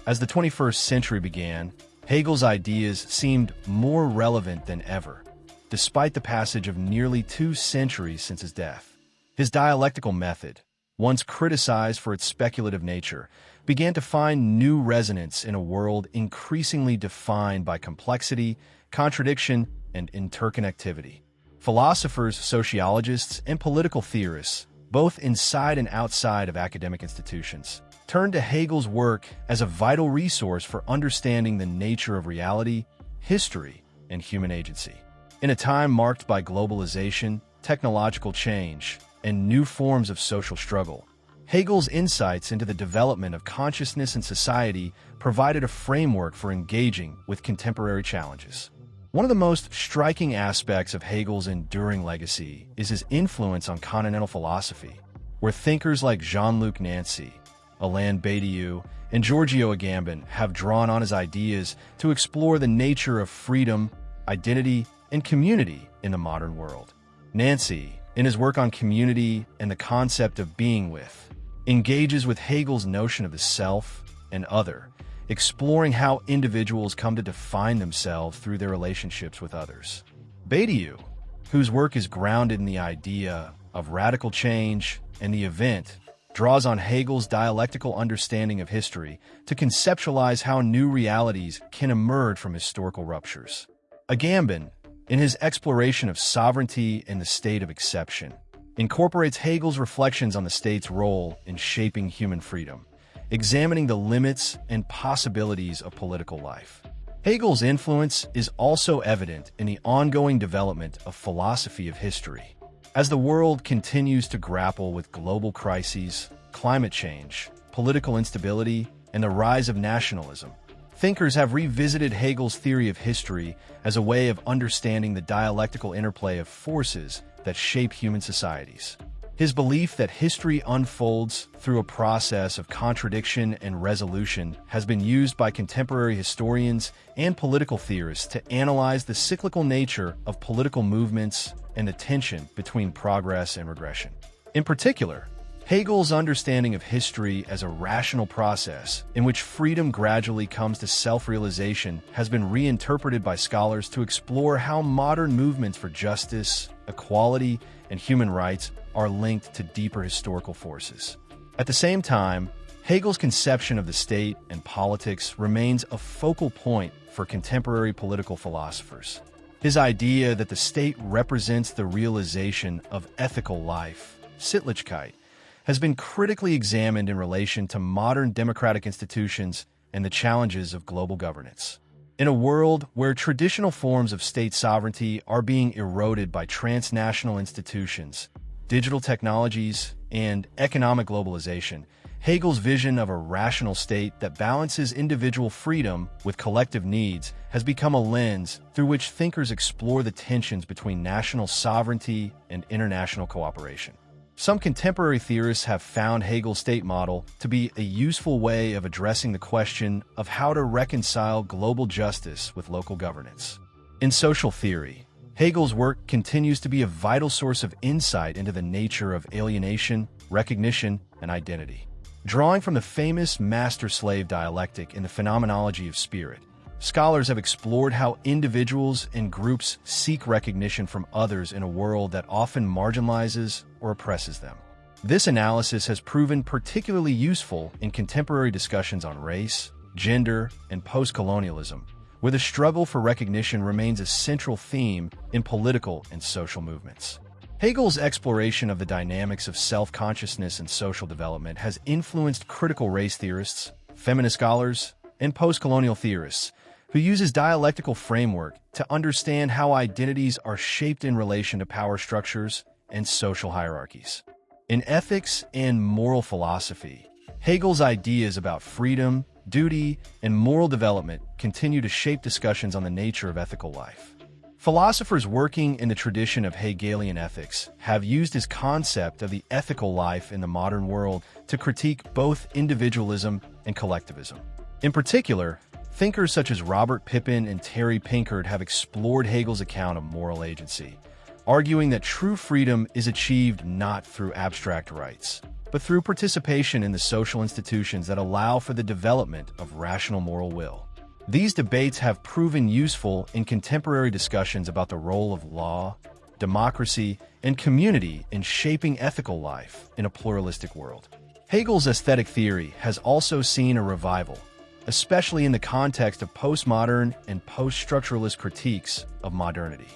As the 21st century began, Hegel's ideas seemed more relevant than ever, despite the passage of nearly 2 centuries since his death. His dialectical method, once criticized for its speculative nature, began to find new resonance in a world increasingly defined by complexity, contradiction, and interconnectivity. Philosophers, sociologists, and political theorists, both inside and outside of academic institutions, turned to Hegel's work as a vital resource for understanding the nature of reality, history, and human agency. In a time marked by globalization, technological change, and new forms of social struggle, Hegel's insights into the development of consciousness and society provided a framework for engaging with contemporary challenges. One of the most striking aspects of Hegel's enduring legacy is his influence on continental philosophy, where thinkers like Jean-Luc Nancy, Alain Badiou, and Giorgio Agamben have drawn on his ideas to explore the nature of freedom, identity, and community in the modern world. Nancy, in his work on community and the concept of being with, engages with Hegel's notion of the self and other, exploring how individuals come to define themselves through their relationships with others. Badiou, whose work is grounded in the idea of radical change and the event, draws on Hegel's dialectical understanding of history to conceptualize how new realities can emerge from historical ruptures. Agamben, in his exploration of sovereignty and the state of exception, incorporates Hegel's reflections on the state's role in shaping human freedom, examining the limits and possibilities of political life. Hegel's influence is also evident in the ongoing development of philosophy of history. As the world continues to grapple with global crises, climate change, political instability, and the rise of nationalism, thinkers have revisited Hegel's theory of history as a way of understanding the dialectical interplay of forces that shape human societies. His belief that history unfolds through a process of contradiction and resolution has been used by contemporary historians and political theorists to analyze the cyclical nature of political movements and the tension between progress and regression. In particular, Hegel's understanding of history as a rational process in which freedom gradually comes to self-realization has been reinterpreted by scholars to explore how modern movements for justice, equality, and human rights are linked to deeper historical forces. At the same time, Hegel's conception of the state and politics remains a focal point for contemporary political philosophers. His idea that the state represents the realization of ethical life, Sittlichkeit, has been critically examined in relation to modern democratic institutions and the challenges of global governance. In a world where traditional forms of state sovereignty are being eroded by transnational institutions, digital technologies, and economic globalization, Hegel's vision of a rational state that balances individual freedom with collective needs has become a lens through which thinkers explore the tensions between national sovereignty and international cooperation. Some contemporary theorists have found Hegel's state model to be a useful way of addressing the question of how to reconcile global justice with local governance. In social theory, Hegel's work continues to be a vital source of insight into the nature of alienation, recognition, and identity. Drawing from the famous master-slave dialectic in the phenomenology of spirit, scholars have explored how individuals and groups seek recognition from others in a world that often marginalizes or oppresses them. This analysis has proven particularly useful in contemporary discussions on race, gender, and post-colonialism, where the struggle for recognition remains a central theme in political and social movements. Hegel's exploration of the dynamics of self-consciousness and social development has influenced critical race theorists, feminist scholars, and post-colonial theorists, who use his dialectical framework to understand how identities are shaped in relation to power structures and social hierarchies. In ethics and moral philosophy, Hegel's ideas about freedom, duty, and moral development continue to shape discussions on the nature of ethical life. Philosophers working in the tradition of Hegelian ethics have used his concept of the ethical life in the modern world to critique both individualism and collectivism. In particular, thinkers such as Robert Pippin and Terry Pinkard have explored Hegel's account of moral agency, arguing that true freedom is achieved not through abstract rights, but through participation in the social institutions that allow for the development of rational moral will. These debates have proven useful in contemporary discussions about the role of law, democracy, and community in shaping ethical life in a pluralistic world. Hegel's aesthetic theory has also seen a revival, especially in the context of postmodern and post-structuralist critiques of modernity.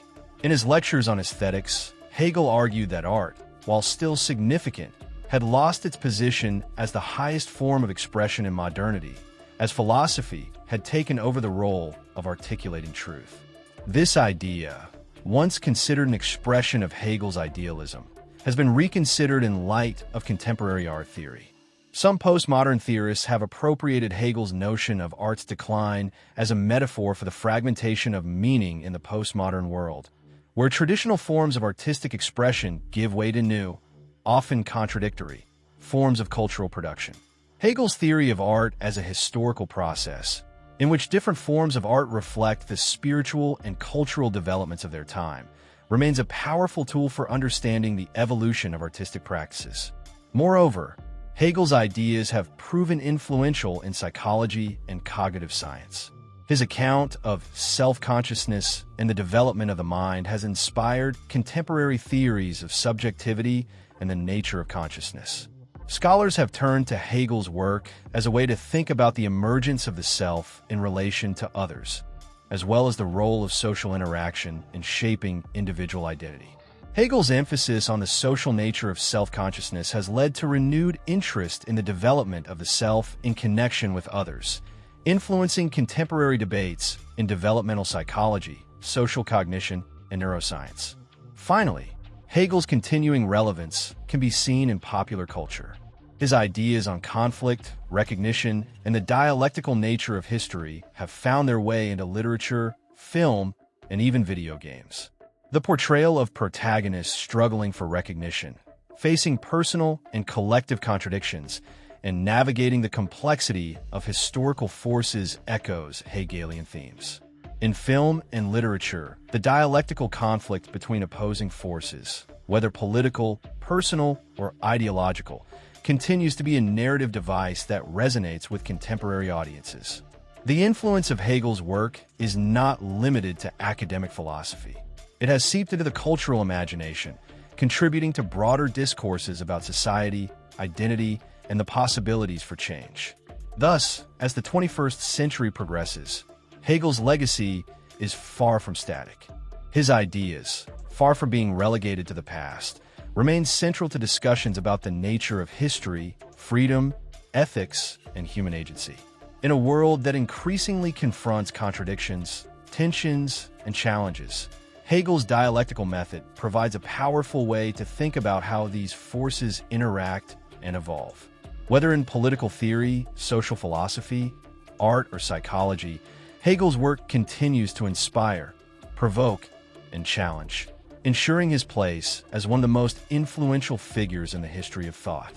In his lectures on aesthetics, Hegel argued that art, while still significant, had lost its position as the highest form of expression in modernity, as philosophy had taken over the role of articulating truth. This idea, once considered an expression of Hegel's idealism, has been reconsidered in light of contemporary art theory. Some postmodern theorists have appropriated Hegel's notion of art's decline as a metaphor for the fragmentation of meaning in the postmodern world, where traditional forms of artistic expression give way to new, often contradictory, forms of cultural production. Hegel's theory of art as a historical process, in which different forms of art reflect the spiritual and cultural developments of their time, remains a powerful tool for understanding the evolution of artistic practices. Moreover, Hegel's ideas have proven influential in psychology and cognitive science. His account of self-consciousness and the development of the mind has inspired contemporary theories of subjectivity and the nature of consciousness. Scholars have turned to Hegel's work as a way to think about the emergence of the self in relation to others, as well as the role of social interaction in shaping individual identity. Hegel's emphasis on the social nature of self-consciousness has led to renewed interest in the development of the self in connection with others, influencing contemporary debates in developmental psychology, social cognition, and neuroscience. Finally, Hegel's continuing relevance can be seen in popular culture. His ideas on conflict, recognition, and the dialectical nature of history have found their way into literature, film, and even video games. The portrayal of protagonists struggling for recognition, facing personal and collective contradictions, and navigating the complexity of historical forces echoes Hegelian themes. In film and literature, the dialectical conflict between opposing forces, whether political, personal, or ideological, continues to be a narrative device that resonates with contemporary audiences. The influence of Hegel's work is not limited to academic philosophy. It has seeped into the cultural imagination, contributing to broader discourses about society, identity, and the possibilities for change. Thus, as the 21st century progresses, Hegel's legacy is far from static. His ideas, far from being relegated to the past, remain central to discussions about the nature of history, freedom, ethics, and human agency. In a world that increasingly confronts contradictions, tensions, and challenges, Hegel's dialectical method provides a powerful way to think about how these forces interact and evolve. Whether in political theory, social philosophy, art, or psychology, Hegel's work continues to inspire, provoke, and challenge, ensuring his place as one of the most influential figures in the history of thought.